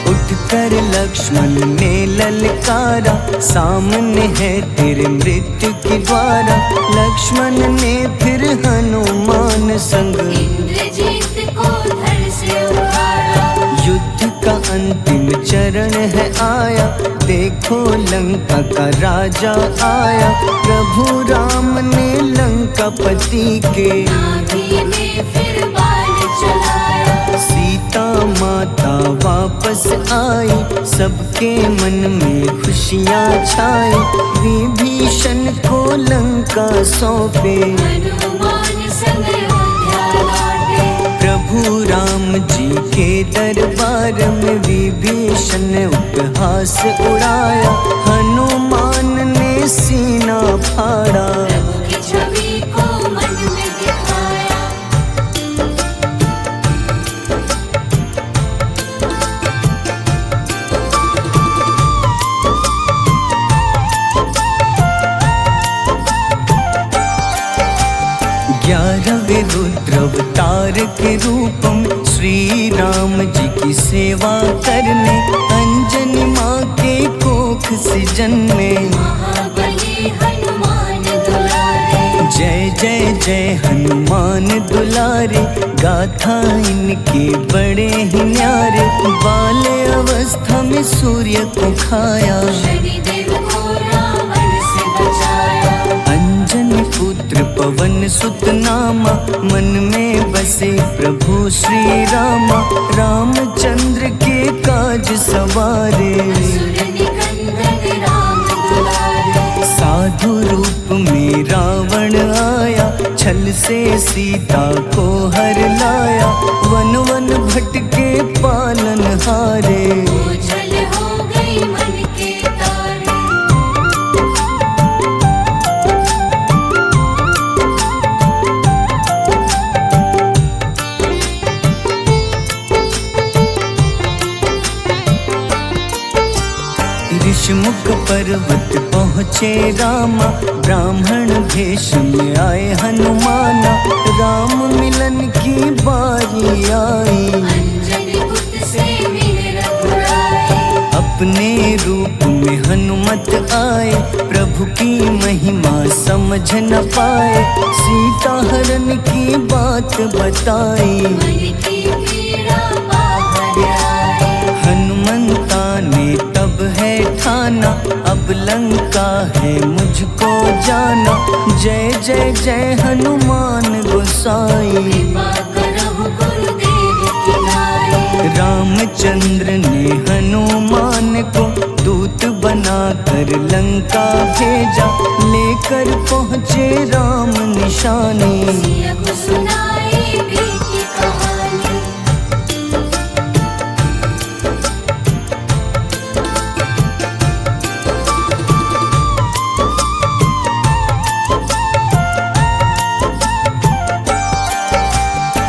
उठकर लक्ष्मण ने ललकारा, सामने है तेरे मृत्यु की द्वारा। लक्ष्मण ने फिर हनुमान संग, इंद्रजीत को धड़ से उतारा। युद्ध का अंतिम चरण है आया, देखो लंका का राजा आया। प्रभु राम ने लंकापति के, नाभि में फिर बाण चलाया। सीता माता वापस आई, सबके मन में खुशियाँ छाई। विभीषण को लंका सौंपे, हनुमान संग अयोध्या लौटे। प्रभु राम जी के दरबार में विभीषण ने उपहास उड़ाया। हनुमान ने सीना फाड़ा, प्रभु की छवि को मन में दिखाया। ग्यारहवें रुद्र अवतार के रूपम श्री राम जी की सेवा करने, अंजनी माँ के कोख से जन्मे। महाबली हनुमान दुलारे, जय जय जय हनुमान दुलारे, गाथा इनके बड़े ही न्यारे। बाल्य अवस्था में सूर्य को खाया, शनिदेव को रावण से बचाया। अंजनी पुत्र पवन सुत नामा, मन में बसे प्रभु श्री रामा। रामचंद्र के काज सवारे, असुर निकंदन राम दुलारे। साधु रूप में रावण आया, छल से सीता को हर लाया। वन वन भटके पालन हारे, ओझल हो गई मन के तारे। ऋषमुख पर्वत पहुँचे रामा, ब्राह्मण भेष में आए हनुमाना। राम मिलन की बारी आई, अंजनी पुत्र से मिल रघुराई। अपने रूप में हनुमत आए, प्रभु की महिमा समझ न पाए। सीता हरण की बात बताई, मन की पीड़ा बाहर आई। हनुमंता ने तब है ठाना, अब लंका है मुझको जाना। जय जय जय हनुमान गोसाई, कृपा करहु गुरुदेव की नाई। रामचंद्र ने हनुमान को दूत बनाकर लंका भेजा। लेकर पहुँचे राम निशानी, सिया को सुनाई बीती कहानी।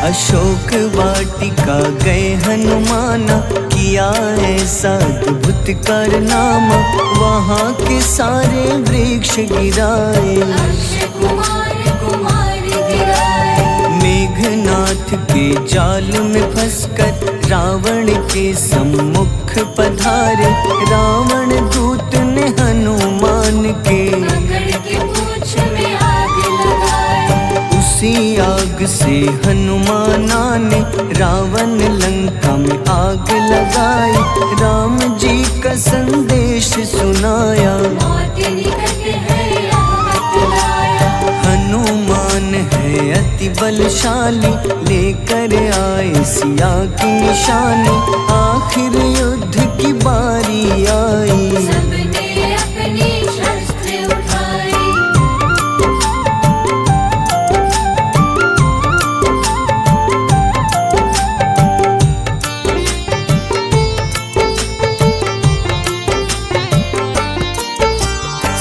अशोक वाटिका गए हनुमाना, किया ऐसा अद्भुत कारनामा। वहाँ के सारे वृक्ष गिराए, अक्षय कुमार कुमार गिराए। मेघनाथ के जाल में फंसकर रावण के सम्मुख पधारे। रावण दूत ने हनुमान के पकड़ के पूंछ में आग लगाई। उसी आग से हनुमाना ने रावण लंका में आग लगाई। राम जी का संदेश सुनाया, मौत निकट है आफत लाया। हनुमान है अति बलशाली, लेकर आए सिया की निशानी। आखिर युद्ध की बारी आई, सबने अपनी शस्त्र उठाई।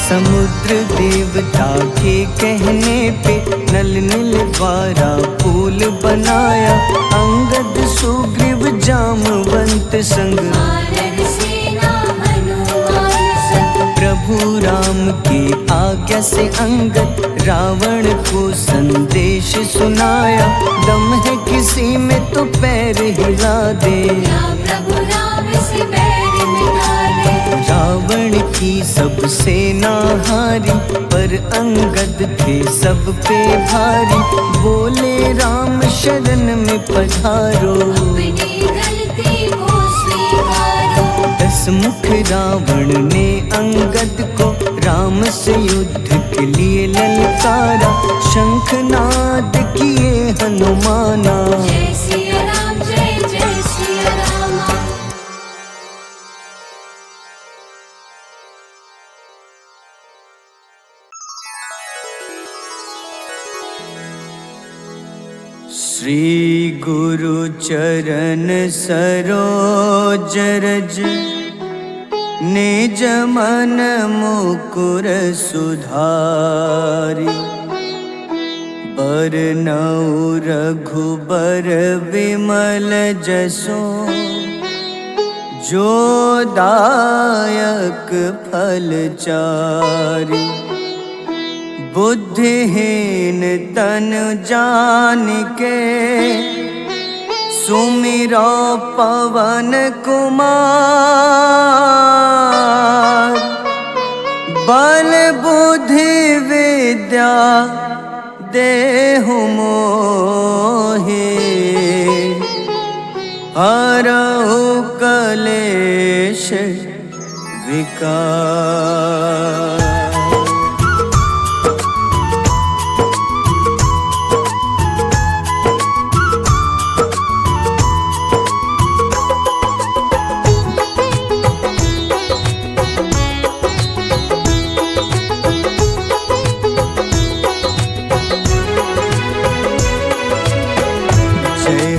समुद्र देवता के कहने पे नल नील द्वारा पुल बनाया। अंगद सुग्रीव जामवंत संग, वानर सेना हनुमान संग। प्रभु राम की आज्ञा से अंगद रावण को संदेश सुनाया। दम है किसी में तो पैर हिला दे, या प्रभु राम से बैर मिटा दे। रावण की सब सेना हारी, पर अंगद थे सब पे भारी। बोले राम शरण में पधारो, अपनी गलती को स्वीकारो। दस मुख रावण ने अंगद को राम से युद्ध के लिए ललकारा। शंखनाद किए हनुमाना, जय सिया राम जय श्री गुरु चरण सरोज रज निज मन मुकुर सुधारि बरनउँ रघुबर विमल जसो जो दायक फल चारि बुद्धिहीन तनु जानिके सुमिरो पवन कुमार बल बुद्धि विद्या देहु मोहि हरहु कलेश विकार।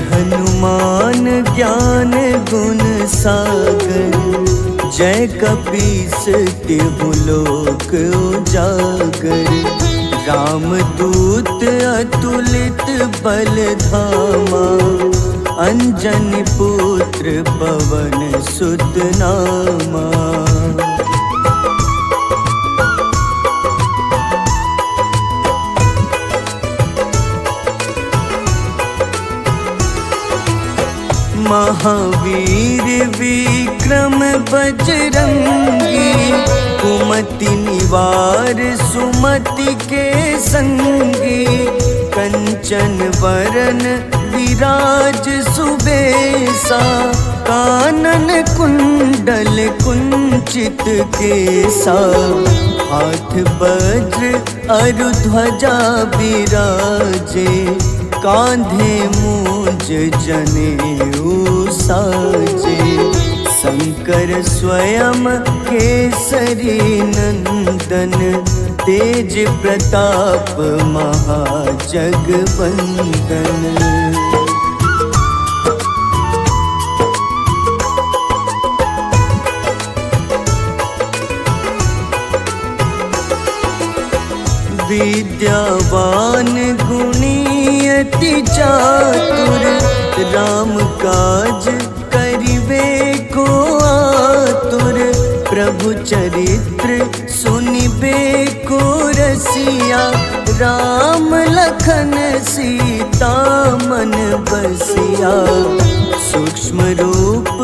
हनुमान ज्ञान गुण सागर जय कपीस तिहु लोक उजागर रामदूत अतुलित बल धामा अंजनी पुत्र पवन सुत नामा। महावीर विक्रम बजरंगी कुमति निवार सुमति के संगी कंचन वरन विराज सुबेसा कानन कुंडल कुंचित केसा हाथ वज्र अरु ध्वजा बिराजे कांधे मूंज जनेऊ साजे शंकर स्वयं केसरी नंदन तेज प्रताप महाजगवंदन। विद्यावान गुणी अति चातुर राम काज करिबे को आतुर प्रभु चरित्र सुनिबे को रसिया राम लखन सीता मन बसिया सूक्ष्म रूप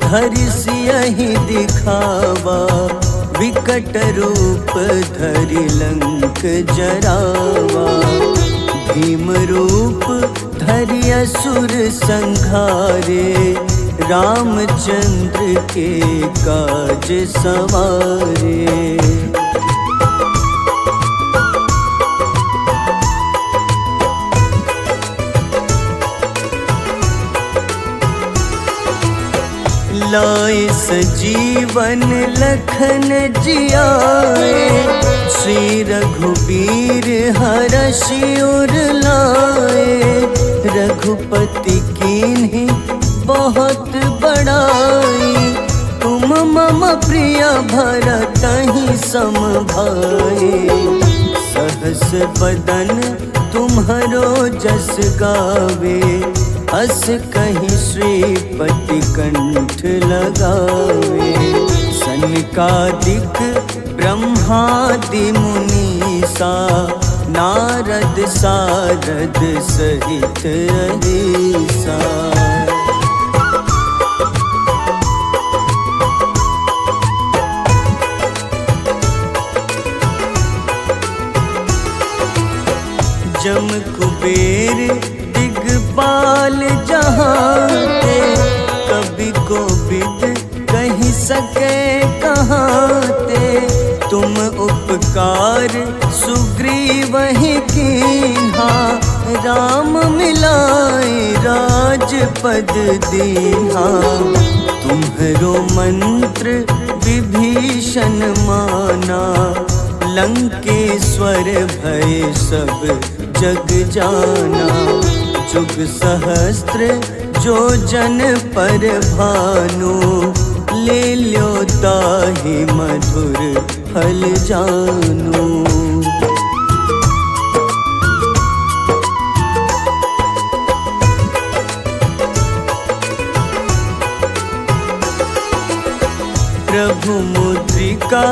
धरि सियहि दिखावा विकट रूप धरि लंक जरावा भीम रूप धरि असुर संहारे रामचंद्र के काज सवारे। लाए सजीवन लखन जियाए श्री रघुबीर हरषि उर लाए रघुपति कीन्ही बहुत बड़ाई तुम मम प्रिय भरतहि सम भाई सहस बदन तुम्हरो जस गावे अस कहीं श्रीपति कंठ लगावे सनकादिक ब्रह्मादि मुनीसा नारद सारद सहित अहिसा। जम कुबेर दिगपाल जहाते कभी कोविद कहीं सके कहाते तुम उपकार सुग्रीव ही कीन्हा राम मिलाए राजपद दीन्हा तुम्हरो मंत्र विभीषण माना लंकेश्वर भय सब जग जाना जुग सहस्त्र जो जन पर भानु, ले ल्यो ताहि मधुर फल जानु। प्रभु मुद्रिका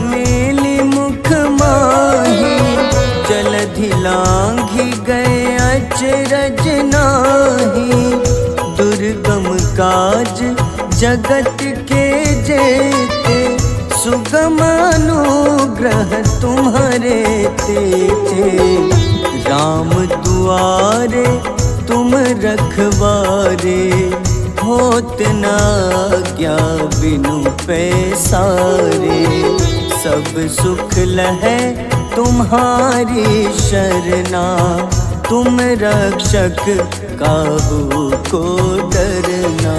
मेली मुख माही, जलधि लांघि गए अचरज नाही। दुर्गम काज जगत के जेते, सुगम अनुग्रह तुम्हारे तेते। राम दुआरे तुम रखवारे, होत न आज्ञा बिनु पैसारे। सब सुख लहै तुम्हारी शरणा, तुम रक्षक काहू को डरना।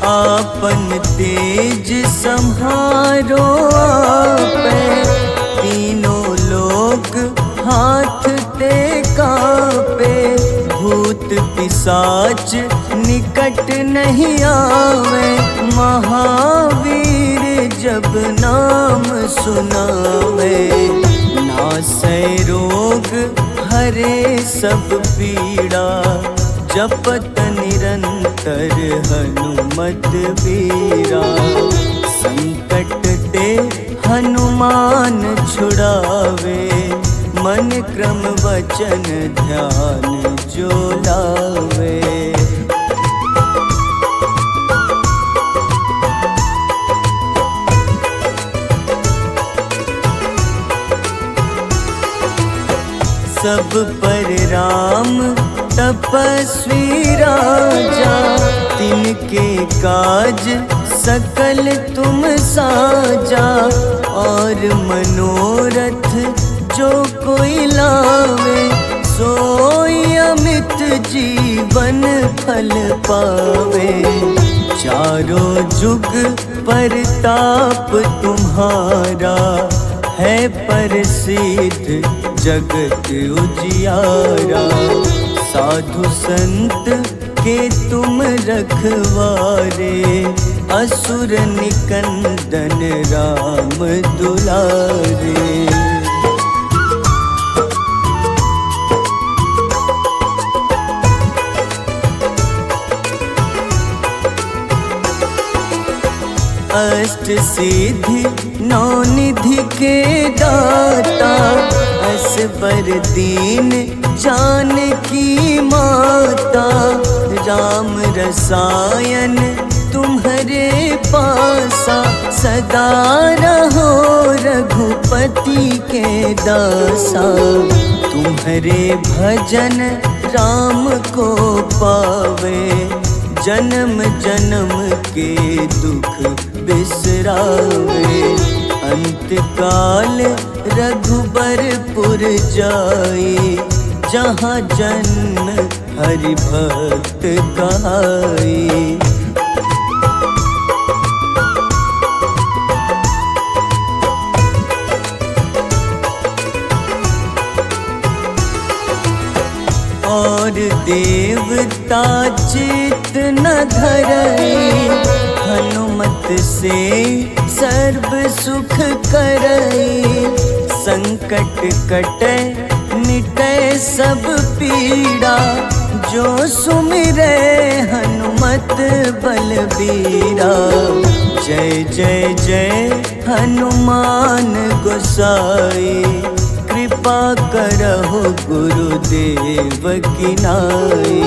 आपन तेज सम्हारो आपै, तीनों लोक हाथ ते कापे। भूत पिशाच निकट नहीं आवे, महावीर जब नाम सुनावे। नासै रोग हरे सब पीड़ा, जपत निरंतर हनुमत बीरा। संकट ते हनुमान छुड़ावे, मन क्रम वचन ध्यान जो लावे। सब पर राम तपस्वी राजा, तिनके काज सकल तुम साजा। और मनोरथ जो कोई लावे, सोई अमित जीवन फल पावे। चारों जुग परताप तुम्हारा, है प्रसिद्ध जगत उजियारा। साधु संत के तुम रखवारे, असुर निकंदन राम दुलारे। अष्ट सिद्धि नौ निधि के दाता, असबर दीन जानकी माता। राम रसायन तुम्हारे पासा, सदा रहो रघुपति के दासा। तुम्हारे भजन राम को पावे, जन्म जन्म के दुख बिसरावे। अंत काल रघुबरपुर जाई, जहाँ जन्म हरि भक्त कहाई। और देवता चित न धरई, हनुमत से सर्व सुख करई। संकट कटै मिटै सब पीड़ा, जो सुमिरै हनुमत बलबीरा। जय जय जय हनुमान गोसाई, कृपा करहु गुरुदेव की नाई।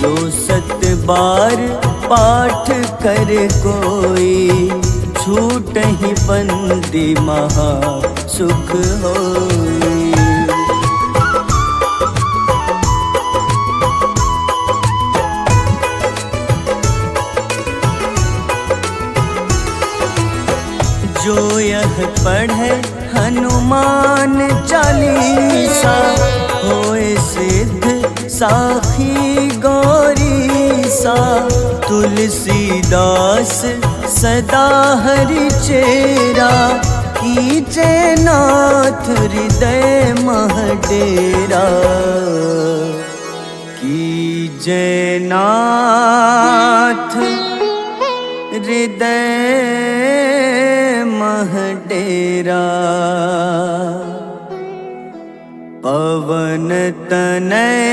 जो सत बार पाठ कर कोई, छूटहि बंदी महा सुख होई। जो यह पढ़े हनुमान चालीसा, होए सिद्ध साखी गौरीसा। तुर तुलसीदास सदा हरि चेरा, कीजे नाथ हृदय मह डेरा, कीजे नाथ हृदय मह डेरा। पवन तनय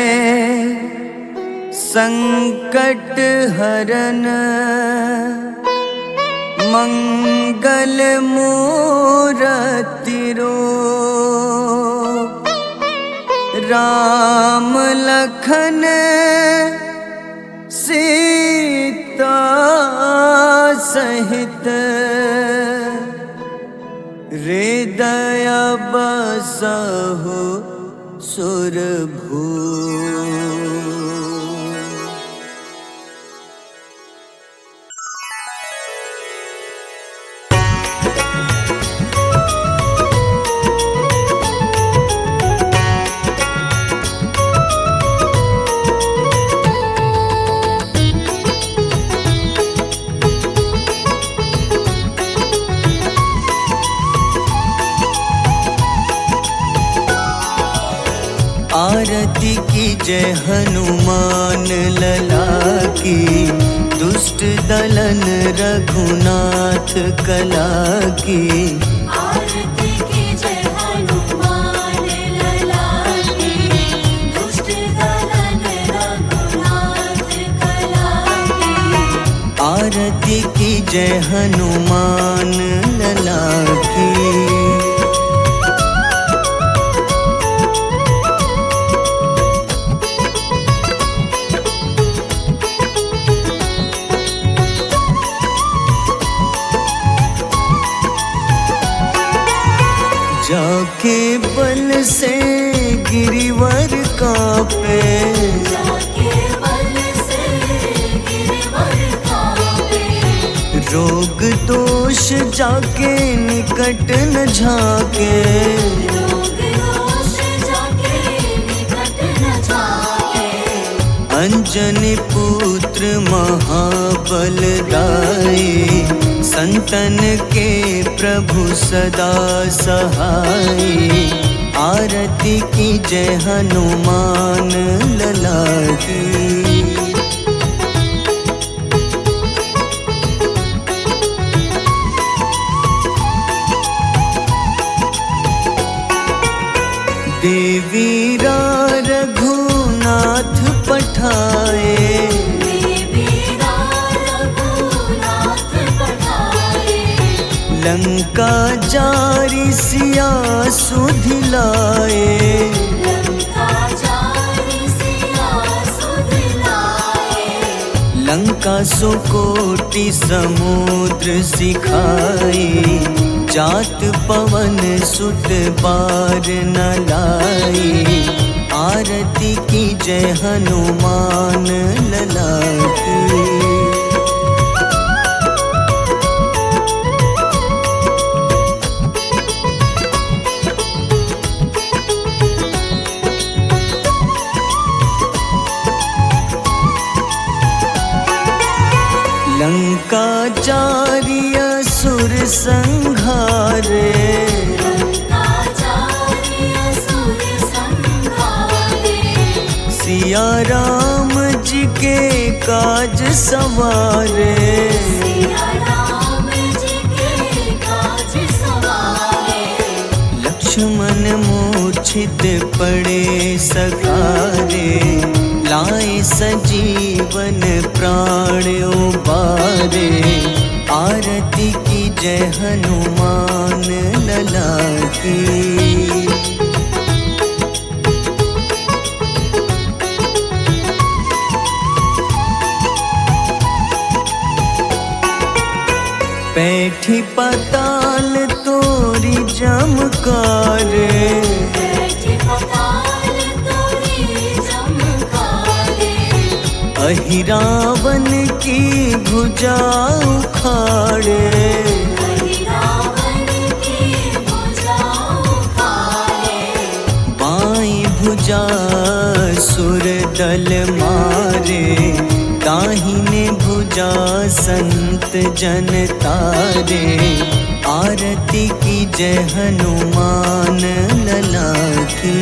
संकट हरन, मंगल मूरति रूप, राम लखन सीता सहित, हृदय बसहु सुरभूप। आरती की जय हनुमान लला की, दुष्ट दलन रघुनाथ कला की। आरती की जय हनुमान लला की, दुष्ट दलन रघुनाथ कला की। आरती की जय हनुमान लला की। जाके बल से गिरिवर कांपे, जाके बल से गिरवर कांपे। रोग दोष जाके निकट न झाके, रोग दोष जाके निकट न जाके। अंजनी पुत्र महाबलदाई, संतन के प्रभु सदा सहाय। आरती की जय हनुमान लला की। देवीरा रघुनाथ पठाए, देवीरा रघुनाथ पठाए। लंका जारी सिया सुधिलाए, लंका जारी सिया सुधिलाए। लंका सुकोटि समुद्र सिखाए। जात पवन सुत बार न लाई, आरती की जय हनुमान लला की। लंका जारी असुर संघारे, लंका जारी असुर संघारे। सिया राम जी के काज सवारे, सिया राम जी के काज सवारे। लक्ष्मण मूर्छित पड़े सकारे, लाए सजीवन प्राण उबारे। आरती की जय हनुमान लला की। बैठी पाताल तोरी जमकारे, बैठी पाताल तोरी जमकारे। अहिरावन की भुजा उखाड़े, रावण की भुजा उखाड़े। बाईं भुजा सुर दल मारे, दाहिने भुजा पूजा संत जन तारे, आरती की जय हनुमान लला की।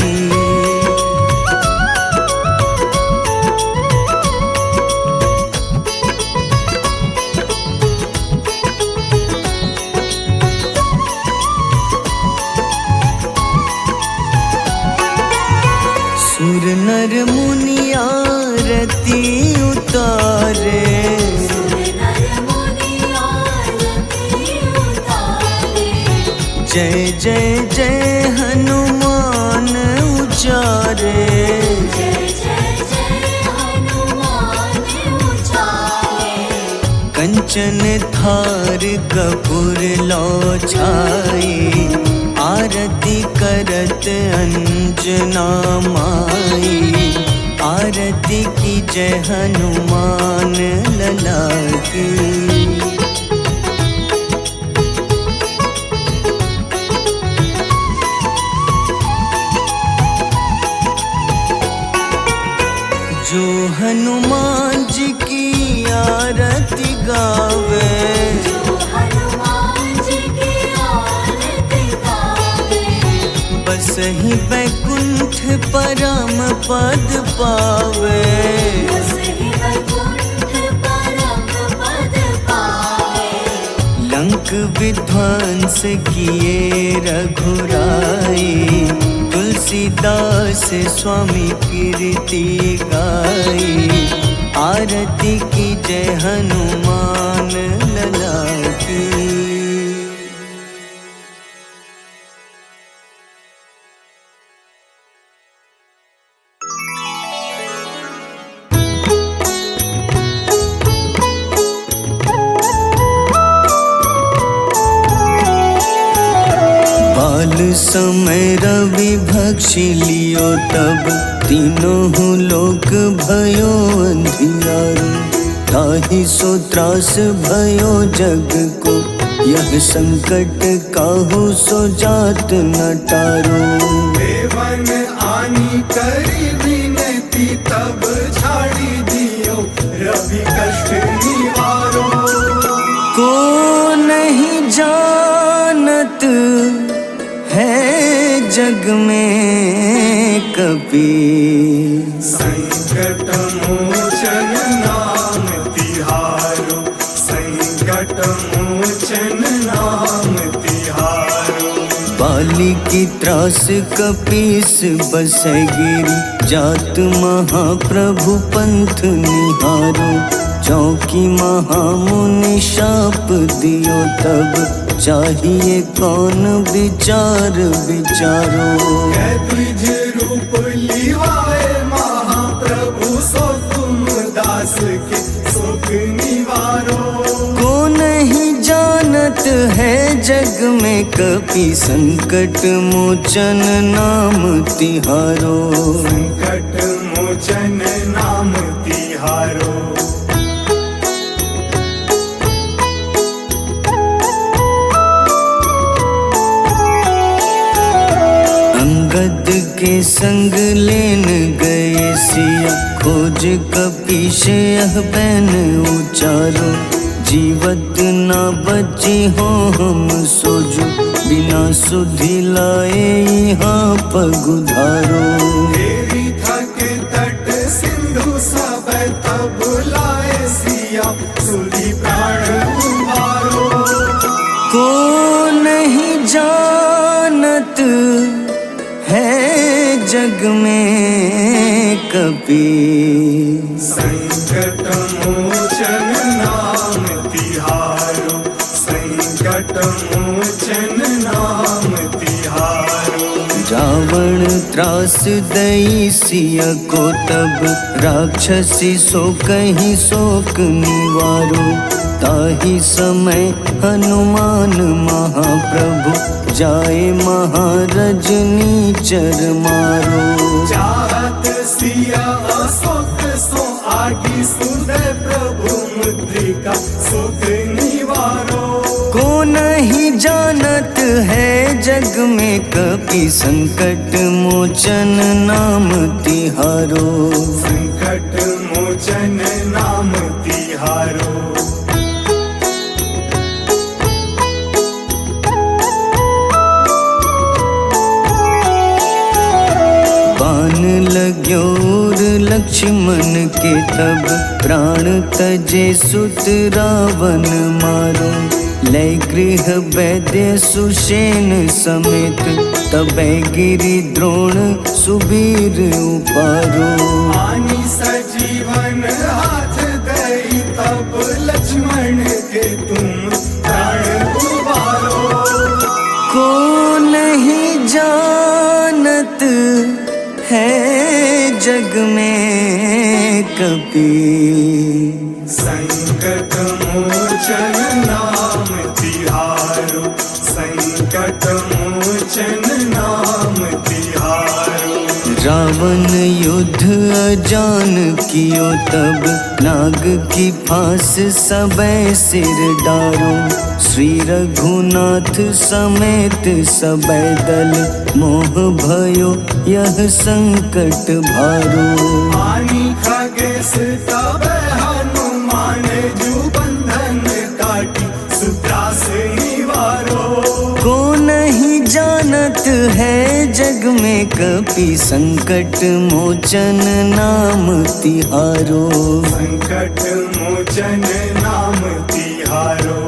सुर नर मुनि आरती उतारे, जय जय जय हनुमान उचारे। कंचन थार कपूर लो छाई, आरती करत अंजना माई। आरती की जय हनुमान लला की। जो हनुमान जी की आरती गावे, बस ही बैकुंठ परम पद पावे। लंक विध्वंस किए रघुराई, तुलसीदास स्वामी कीर्ति गाई। आरती की जय हनुमान लला की। बाल समय रवि भक्षी लियो, तब तीनों लोक भयो अंधियारो। ताहि सो त्रास भयो जग को, यह संकट काहू सो जात न टारो। देवन आनी करी विनती, तब झाड़ी दियो रवि कष्ट निवारो। को नहीं जानत है जग में कपि, संकट मोचन नाम तिहारो। संकट मोचन नाम तिहारो। बाली की त्रास कपीस बसै गिरी, जात महाप्रभु पंथ निहारो। चौकी महामुनि शाप दियो, तब चाहिए कौन विचार विचारो। द्विज रूप लिवाए महाप्रभु, सो तुम दास के सुख निवारो। को नहीं जानत है जग में कपि, संकट मोचन नाम तिहारो। संकट मोचन नाम तिहारो। अंगद के संग लेन गए सिया, खोज कपीश यह बैन उचारो। जीवत न बची हो हम सोजो, बिना सुधि लाए यहाँ पगुधारो। तेरी थक तट सिंधु सब तब लाए सिया, सुधि प्राण उबारो। को नहीं जानत है जग में कपि, संकट मोचन नाम तिहारो। संकट मोचन नाम तिहारो। रावण त्रास दई सिया को, तब राक्षसी सो कहीं शोक निवारो। ताहि समय हनुमान महाप्रभु, जाए महारजनी चर मारो। चाहत सिया अशोक सो आगी, सुदय प्रभु मुद्रिका सुख निवारो। को नहीं जानत है जग में कपि, संकट मोचन नाम तिहारो। संकट मोचन नाम तिहारो। तिहारो। बाण लाग्योर लक्ष्मण के तब प्राण तजे सुत रावण मारो। लय गृह वैद्य सुषेण समेत तबै गिरि द्रोण सुबीर उपारो। आनी सजीवन हाथ दई तब लक्ष्मण के तुम प्राण उबारो। को नहीं जानत है जग में कपि, संकट मोचन नाम तिहारो। संकट मोचन नाम तिहारो। रावण युद्ध अजान कियो तब नाग की फांस सबै सिर डारो। श्री रघुनाथ समेत सबै दल मोह भयो यह संकट भारो। आनी खगेश तब हनुमान जू बंधन काटी सुत्रास निवारो। को नहीं जानत है जग में कपि, संकट मोचन नाम तिहारो। संकट मोचन नाम तिहारो।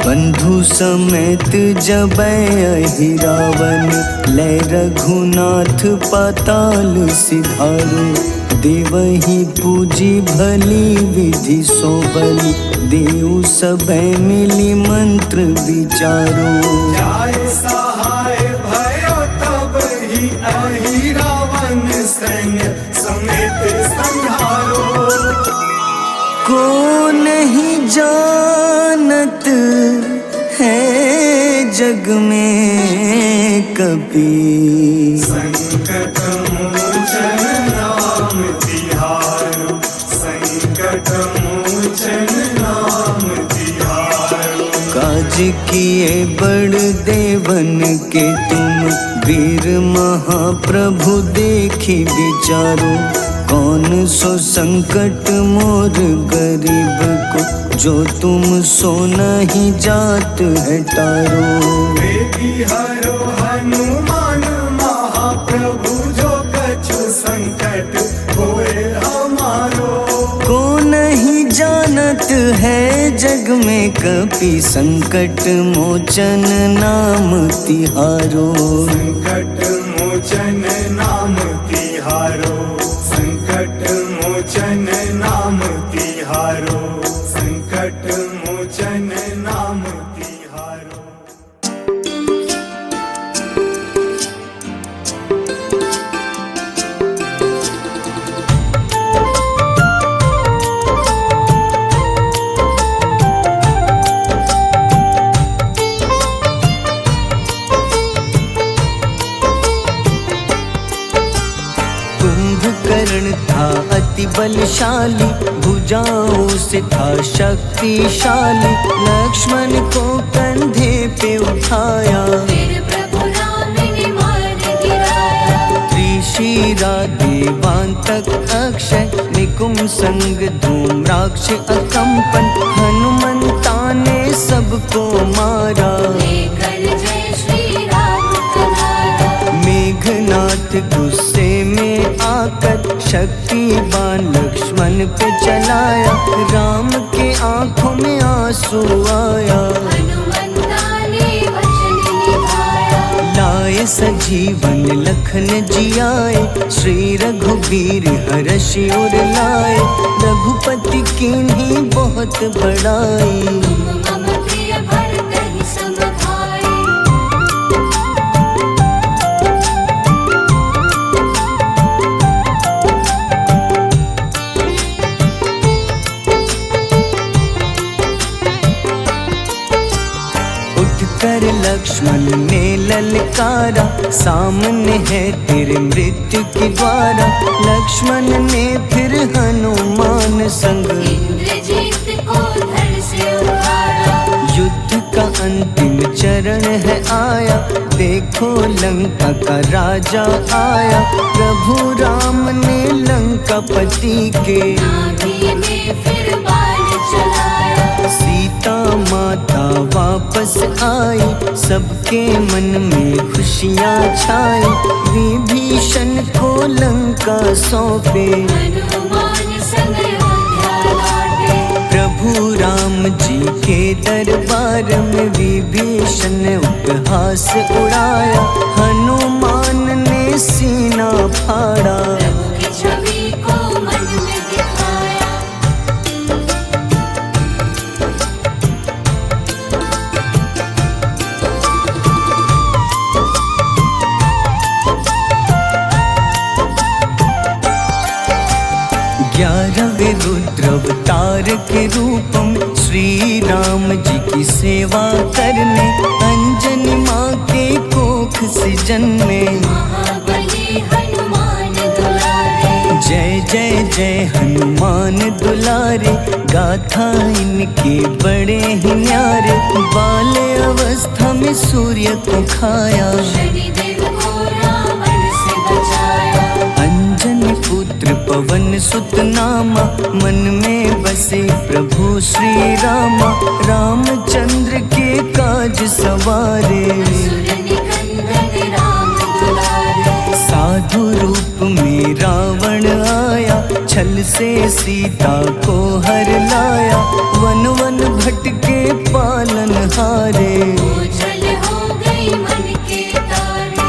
बंधु समेत जबै अहि रावण, लय रघुनाथ पाताल सिधारो। देवहि पूजी भली विधि सो बलि, देव सबै मिली मंत्र विचारो। जाय सहाय भयो तब ही अहि रावण सैन्य समेत संहारो। को नहीं जानत है जग में कपि, संकट मोचन नाम तिहारो। संकट मोचन नाम तिहारो। काज किए बड़ देवन के तुम, वीर महाप्रभु देखी विचारो। कौन सो संकट मोर गरीब को, जो तुम सो नहीं जात है टारो। वेगी हरो हनुमान महाप्रभु, जो कछु संकट होए हमारो। को नहीं जानत है जग में कपि, संकट मोचन नाम तिहारो। संकट मोचन नाम तिहारो। संकट मोचन नाम तिहारो। संकट मोचन नाम तिहारो। कुंभकर्ण था अति बलशाली, भुजाओं से था शक्तिशाली। लक्ष्मण को कंधे पे उठाया, फिर प्रभु राम ने मार गिराया। त्रिशिरा देवांतक अक्षय, निकुंभ संग धूम्राक्ष अकंपन। हनुमंता ने सबको मारा, लेकर जय श्री राम तुम्हारा। मेघनाथ गुस्से में आकर शक्तिवान लक्ष्मण पे चलाया। राम के आंखों में आंसू आया, हनुमंता ने वचन निभाया। लाए सजीवन लखन जियाए, श्री रघुबीर हर्षि उर लाए। रघुपति कीन्ही बहुत बड़ाई, तुम मम प्रिय भरत ही सम भाई। उठकर लक्ष्मण ने ललकारा, सामने है तेरे मृत्यु की द्वारा। लक्ष्मण ने फिर हनुमान संग इंद्रजीत को धड़ से उतारा। युद्ध का अंतिम चरण है आया, देखो लंका का राजा आया। प्रभु राम ने लंकापति के नाभि में फिर बाण चलाया। सीता माता वापस आई, सबके मन में खुशियाँ छाई। विभीषण को लंका सौंपे, हनुमान संग अयोध्या लौटे। प्रभु राम जी के दरबार में विभीषण ने उपहास उड़ाया। हनुमान ने सीना फाड़ा, प्रभु की छवि को मन में दिखाया। ग्यारहवें रुद्र अवतार के रूपम श्री राम जी की सेवा करने, अंजनी माँ के कोख से जन्मे। महाबली हनुमान दुलारे, जय जय जय हनुमान दुलारे, गाथा इनके बड़े ही न्यारे। बाल्य अवस्था में सूर्य को खाया, शनिदेव को रावण से बचाया। अंजनी पुत्र पवन सुत नामा, मन में बसे प्रभु श्री रामा। रामचंद्र के काज सवारे, असुर निकंदन राम दुलारे। साधु रूप में रावण आया, छल से सीता को हर लाया। वन वन भटके पालन हारे, ओझल हो गई मन के तारे।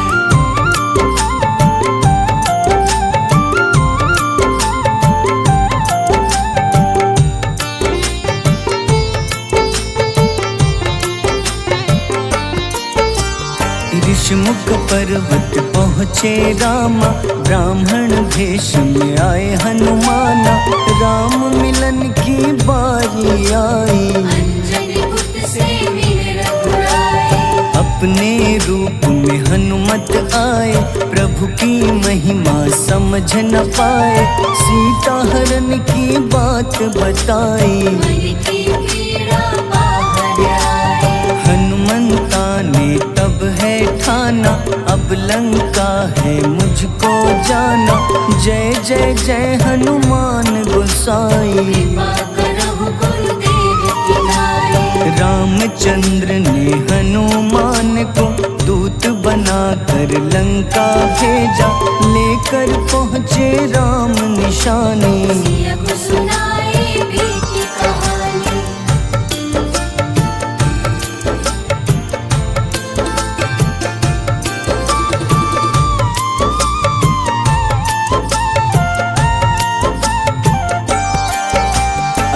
ऋषमुख पर्वत पहुँचे रामा, ब्राह्मण भेष में आए हनुमाना। राम मिलन की बारी आई, अंजनी पुत्र से मिल रघुराई। अपने रूप में हनुमत आए, प्रभु की महिमा समझ न पाए। सीता हरण की बात बताई, मन की पीड़ा बाहर आई। हनुमंता ने तब है ठाना, अब लंका है मुझको जाना। जय जय जय हनुमान गोसाई, कृपा करहु गुरुदेव की नाई। रामचंद्र ने हनुमान को दूत बनाकर लंका भेजा। लेकर पहुँचे राम निशानी, सिया को सुनाई बीती कहानी।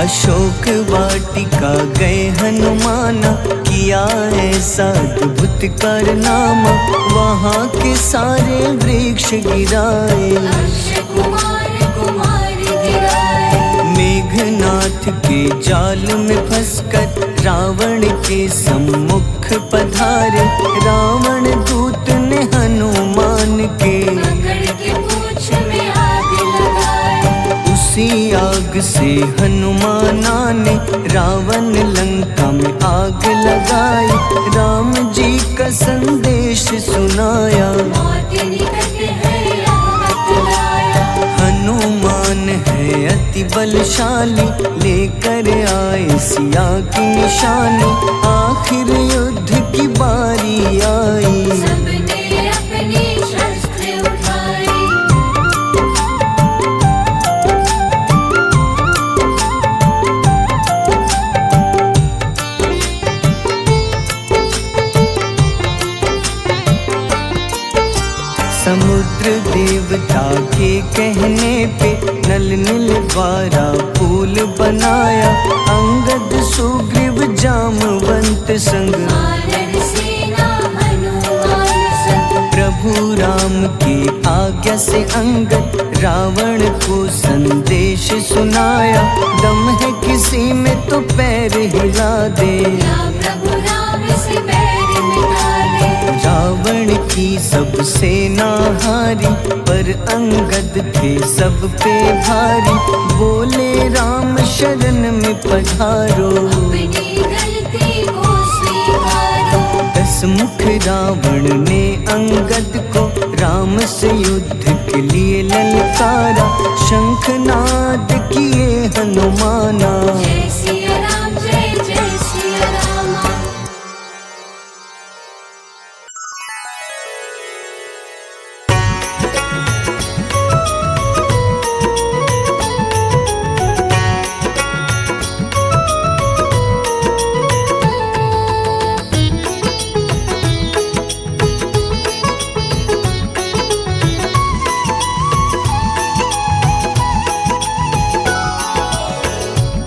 अशोक वाटिका गए हनुमाना, किया ऐसा अद्भुत कारनामा। वहाँ के सारे वृक्ष गिराए, अक्षय कुमार कुमार गिराए। मेघनाथ के जाल में फंसकर रावण के सम्मुख पधारे। रावण दूत ने हनुमान के पकड़ के पूंछ में आग लगाए। उसी आग से हनुमाना ने रावण लंका में आग लगाई। राम जी का संदेश सुनाया, मौत निकट है यह बतलाया। हनुमान है अति बलशाली, लेकर आए सिया की निशानी। आखिर युद्ध की बारी आई, सबने अपनी शस्त्र उठाई। समुद्र देवता के कहने पे नल नील द्वारा पुल बनाया। अंगद सुग्रीव जामवंत संग, वानर सेना हनुमान संग। प्रभु राम की आज्ञा से अंगद रावण को संदेश सुनाया। दम है किसी में तो पैर हिला दे, या प्रभु राम से बैर मिटा दे। रावण की सब सेना हारी, पर अंगद थे सब पे भारी। बोले राम शरण में पधारो, अपनी गलती को स्वीकार। हंसमुख रावण ने अंगद को राम से युद्ध के लिए ललकारा। शंखनाद किए हनुमाना, जय सिया राम जय जय सिया राम।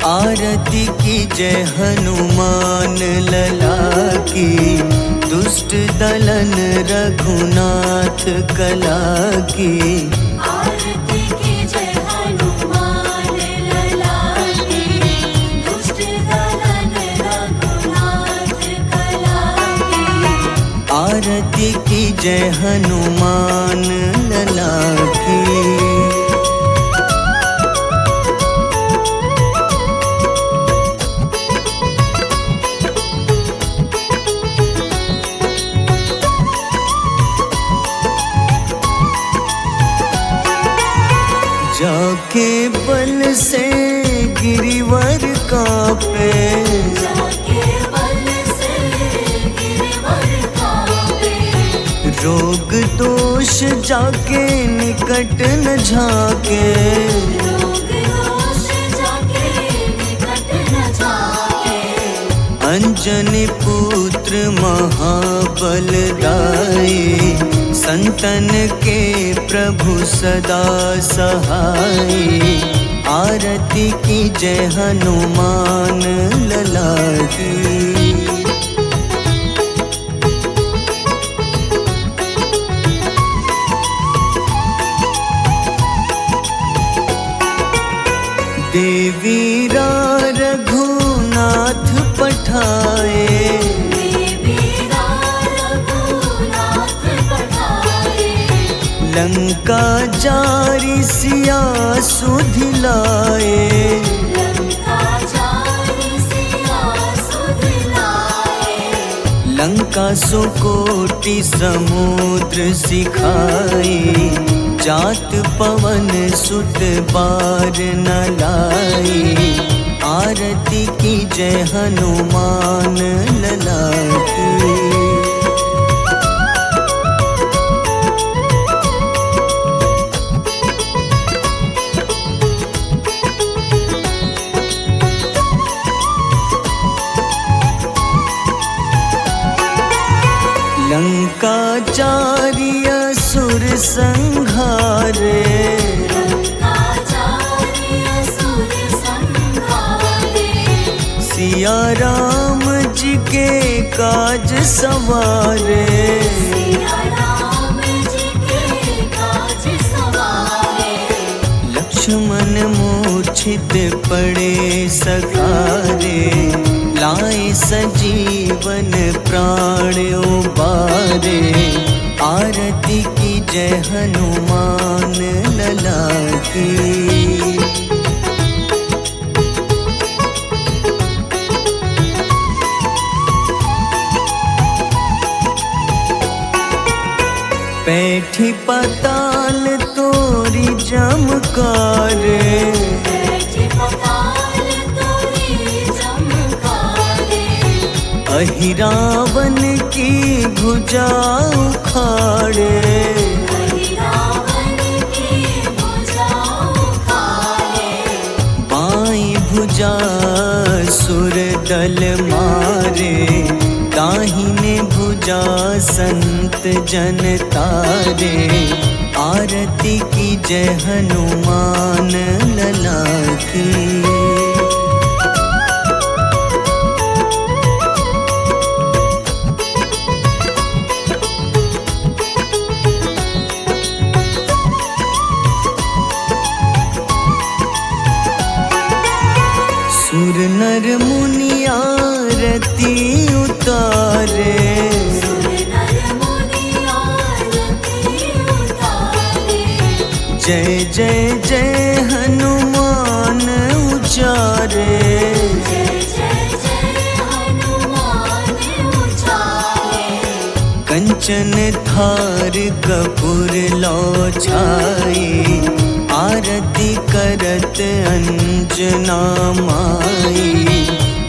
आरती की जय हनुमान लला की, दुष्ट दलन रघुनाथ कला की। आरती की जय हनुमान लला की, दुष्ट दलन रघुनाथ कला की। आरती की जय हनुमान लला की। जाके बल से गिरिवर कांपे, जाके बल से गिरवर कांपे। रोग दोष जाके निकट न झाके। रोग दोष जाके निकट न जाके। अंजनी पुत्र महाबलदाई, संतन के प्रभु सदा सहाय। आरती की जय हनुमान लला की। देवीरा रघुनाथ पठाए, देवीरा रघुनाथ पठाए। लंका जारी सिया सुधिलाए। लंका जारी सिया सुधिलाए। लंका सुकोटि समुद्र सिखाए। जात पवन सुत बार न लाए। आरती की जय हनुमान लला की। लंका जारी असुर संहारे। लंका जारी असुर संहारे। सिया राम जी के काज सवारे। सिया राम जी के काज सवारे। लक्ष्मण मूर्छित पड़े सकारे। लाए सजीवन प्राण उबारे। आरती की जय हनुमान लला की। पैठी पताल तोरी जमकारे। बैठी पताल तोरी जमकारे। अहिरावन की भुजा उखाड़े। रावण की भुजा उखाड़े। बाईं भुजा सुर दल मारे। दाहिने भुजा संत जन तारे। आरती की जय हनुमान लला की। सुर नर मुनि आरती उतारे। सुर नर मुनि आरती उतारे। जय जय जय हनुमान उचारे। जय जय जय हनुमान उचारे। कंचन थार कपूर लो छाए, आरती करत अंजना माई।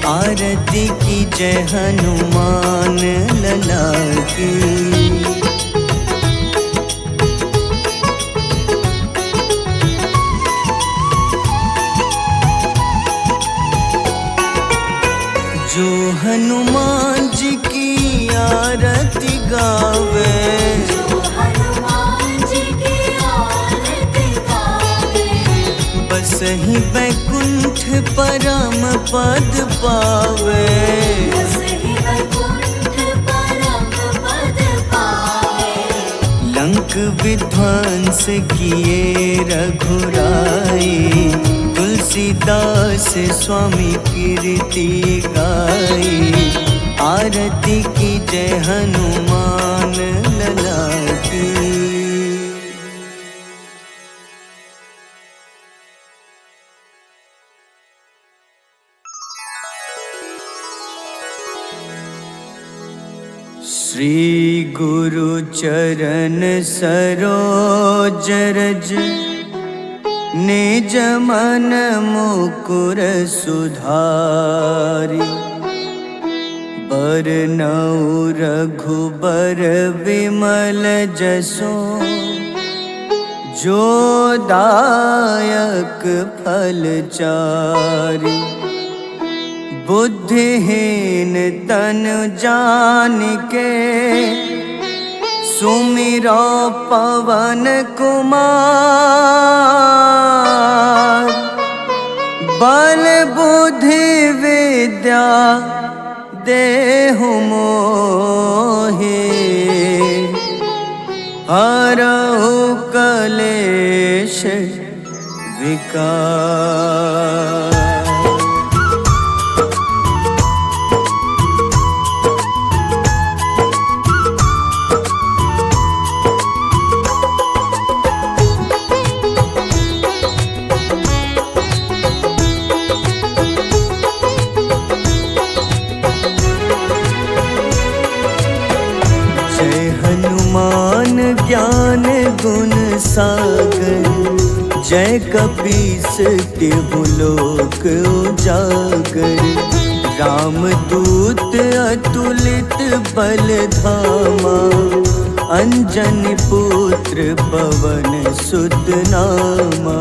आरती की जय हनुमान लला की। जो हनुमान जी की आरती गावे, जो हनुमान जी की आरती गावे, बस ही बैकुंठ परम पद पावे। बस ही वैकुंठ परम पद पावे। लंक विध्वंस किए रघुराई, तुलसीदास स्वामी कीर्ति गाई। आरती की जय हनुमान लला की। श्री गुरु चरण सरोज रज, निज मन मुकुर सुधारि। बरनउँ रघुबर विमल जसो, जो दायक फल चारि। बुद्धिहीन तनु जानिके, सुमिरो पवन कुमार। बल बुद्धि विद्या देहु मोहि, हरहु कलेश विकार। हनुमान ज्ञान गुण सागर, जय कपीस तिहु लोक उजागर। रामदूत अतुलित बल धामा, अंजनी पुत्र पवन सुत नामा।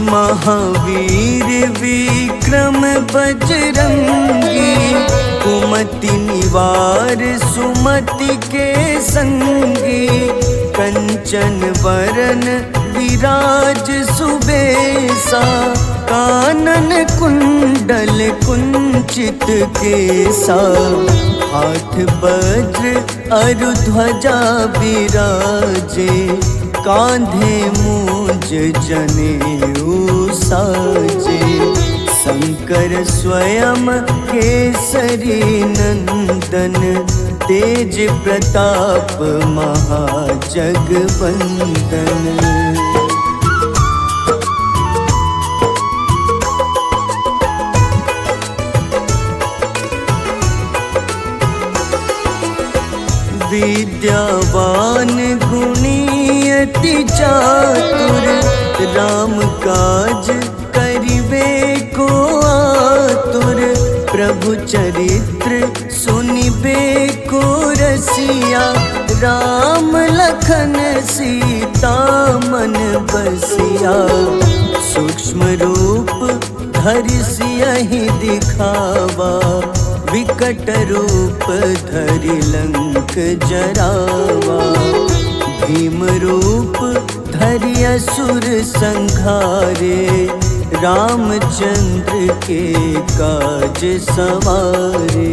महावीर विक्रम बजरंगी, कुमति निवार सुमति के संगी। कंचन वरन विराज सुबेसा, कानन कुंडल कुंचित केसा। हाथ वज्र अरु ध्वजा बिराजे, कांधे मूंज जनेऊ साजे। शंकर स्वयं केसरी नंदन, तेज प्रताप महाजगवंदन। विद्यावान गुणी अति चातुर, राम काज करिबे को आतुर। प्रभु चरित्र सुनिबे को रसिया, राम लखन सीता मन बसिया। सूक्ष्म रूप धरि सियहि दिखावा, विकट रूप धरि लंक जरावा। भीम रूप धरि असुर संहारे, रामचंद्र के काज सवारे।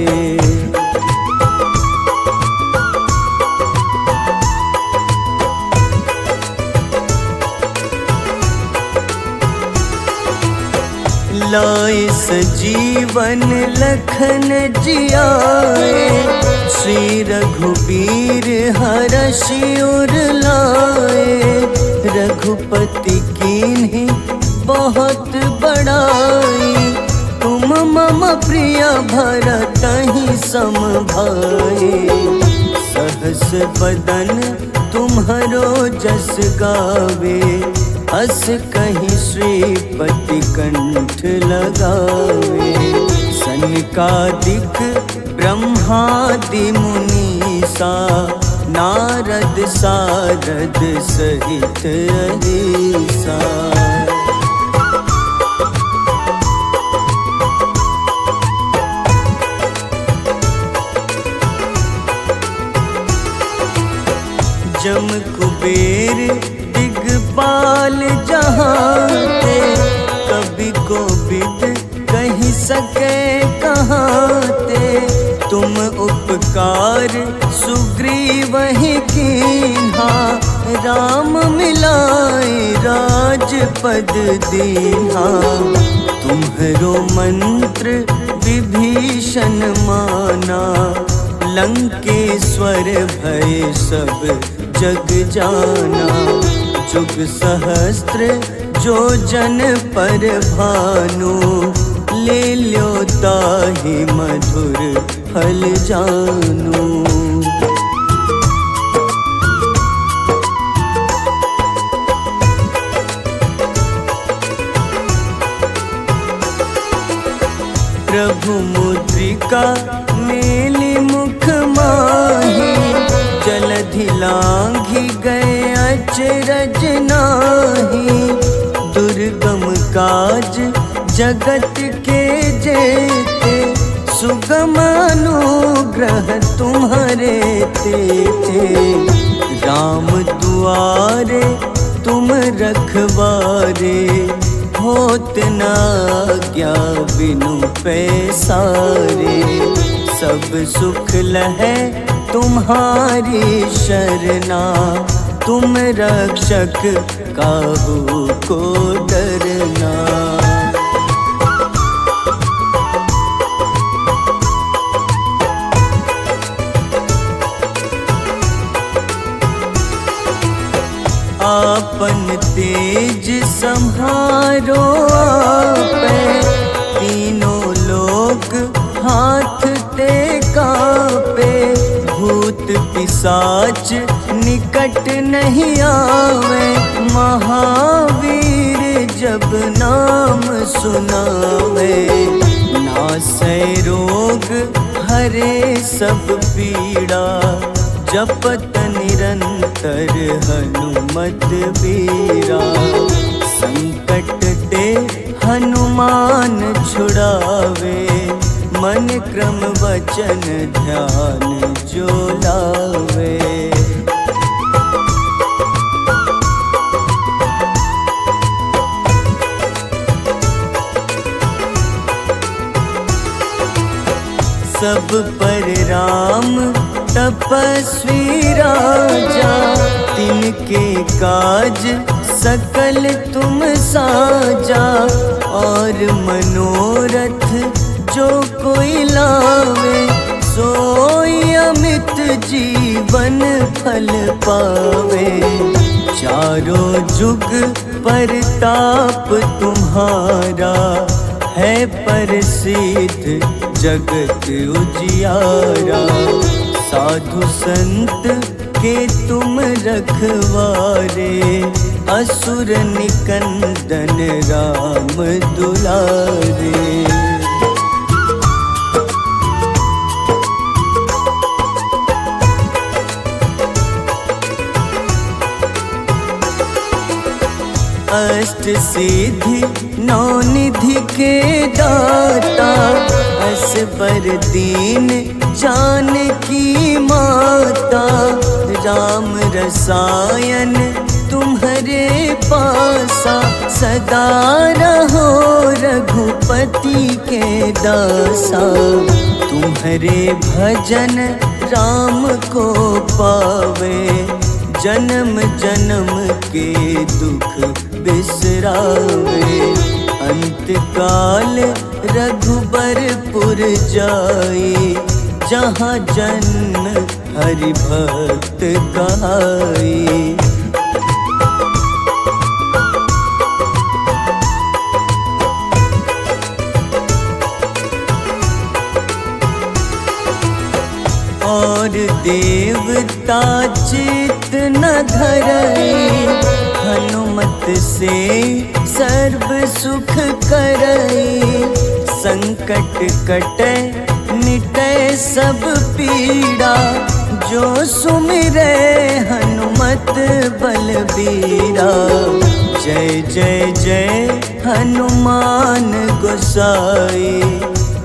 लाए सजीवन लखन जियाए, श्री रघुबीर हरषि उर लाए। रघु रघुपति कीन्ही बहुत बड़ाई, तुम मम प्रिय भरतहि सम भाई। सहस बदन तुम्हरो जस गावे, अस कहीं श्रीपति कंठ लगावे। सनकादिक ब्रह्मादि मुनीसा, नारद सारद सहित अहिसा। जम कुबेर दिगपाल जहाँते, कभी कोविद कही सके कहाँते। तुम उपकार सुग्रीवहि कीन्हा, राम मिलाए राजपद दीन्हा। तुम्हरो मंत्र विभीषण माना, लंकेश्वर भय सब जग जाना। जुग सहस्त्र जो जन पर भानु, ले ल्यो ताहि मधुर फल जानू। प्रभु मुद्रिका मेली मुख माही, जलधि लांघि गए अचरज नाही। दुर्गम काज जगत के जेते, सुगम अनुग्रह तुम्हारे तेते। राम दुआरे तुम रखवारे, होत न आज्ञा बिनु पैसारे। सब सुख लहै तुम्हारी शरणा, तुम रक्षक काहू को डरना। आपन तेज सम्हारो आपै, तीनों लोक हाथ ते कापे। भूत पिशाच निकट नहीं आवे, महावीर जब नाम सुनावे। नासै रोग हरे सब पीड़ा, जपत निरंतर हनुमत बीरा। संकट ते हनुमान छुड़ावे, मन क्रम वचन ध्यान जो लावे। सब पर राम तपस्वी राजा, तिनके काज सकल तुम साजा। और मनोरथ जो कोई लावे, सोई अमित जीवन फल पावे। चारों जुग परताप तुम्हारा, है प्रसिद्ध जगत उजियारा। साधु संत के तुम रखवारे, असुर निकंदन राम दुलारे। अष्ट सिद्धि नौ निधि के दाता, असबर दीन जानकी माता। राम रसायन तुम्हारे पासा, सदा रहो रघुपति के दासा। तुम्हारे भजन राम को पावे, जन्म जन्म के दुख बिसरावे। अंत काल रघुबरपुर जाई, जहाँ जन्म हरि भक्त कहाई। देवता चित न धरई, हनुमत से सर्व सुख करई। संकट कटे मिटे सब पीड़ा, जो सुमिरे हनुमत बलबीरा। जय जय जय हनुमान गोसाई,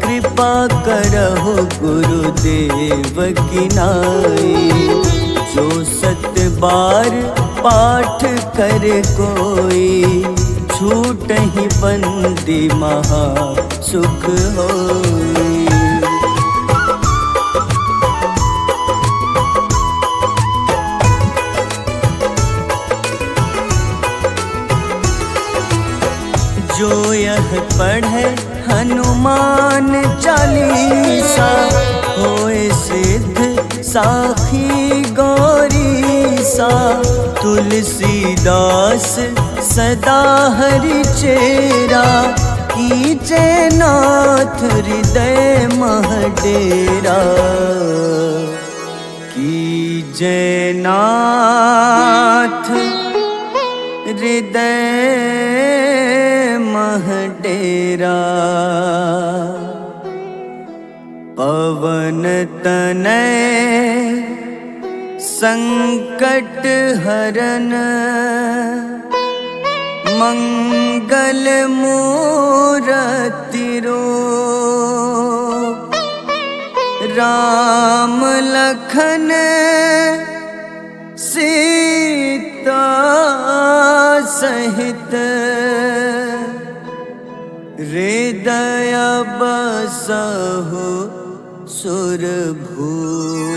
कृपा करहु गुरुदेव की नाई। जो 7 बार पाठ करे कोई, छूटहि बंदी महा सुख होई। जो यह पढ़े हनुमान चालीसा, होए सिद्ध साखी गौरीसा। तुलसीदास सदा हरि चेरा, कीजे नाथ हृदय मह डेरा। कीजे नाथ हृदय मह डेरा। पवन तनय संकट हरन, मंगल मूरति रूप। राम लखन सीता सहित, हृदय बसहु सुरभूप।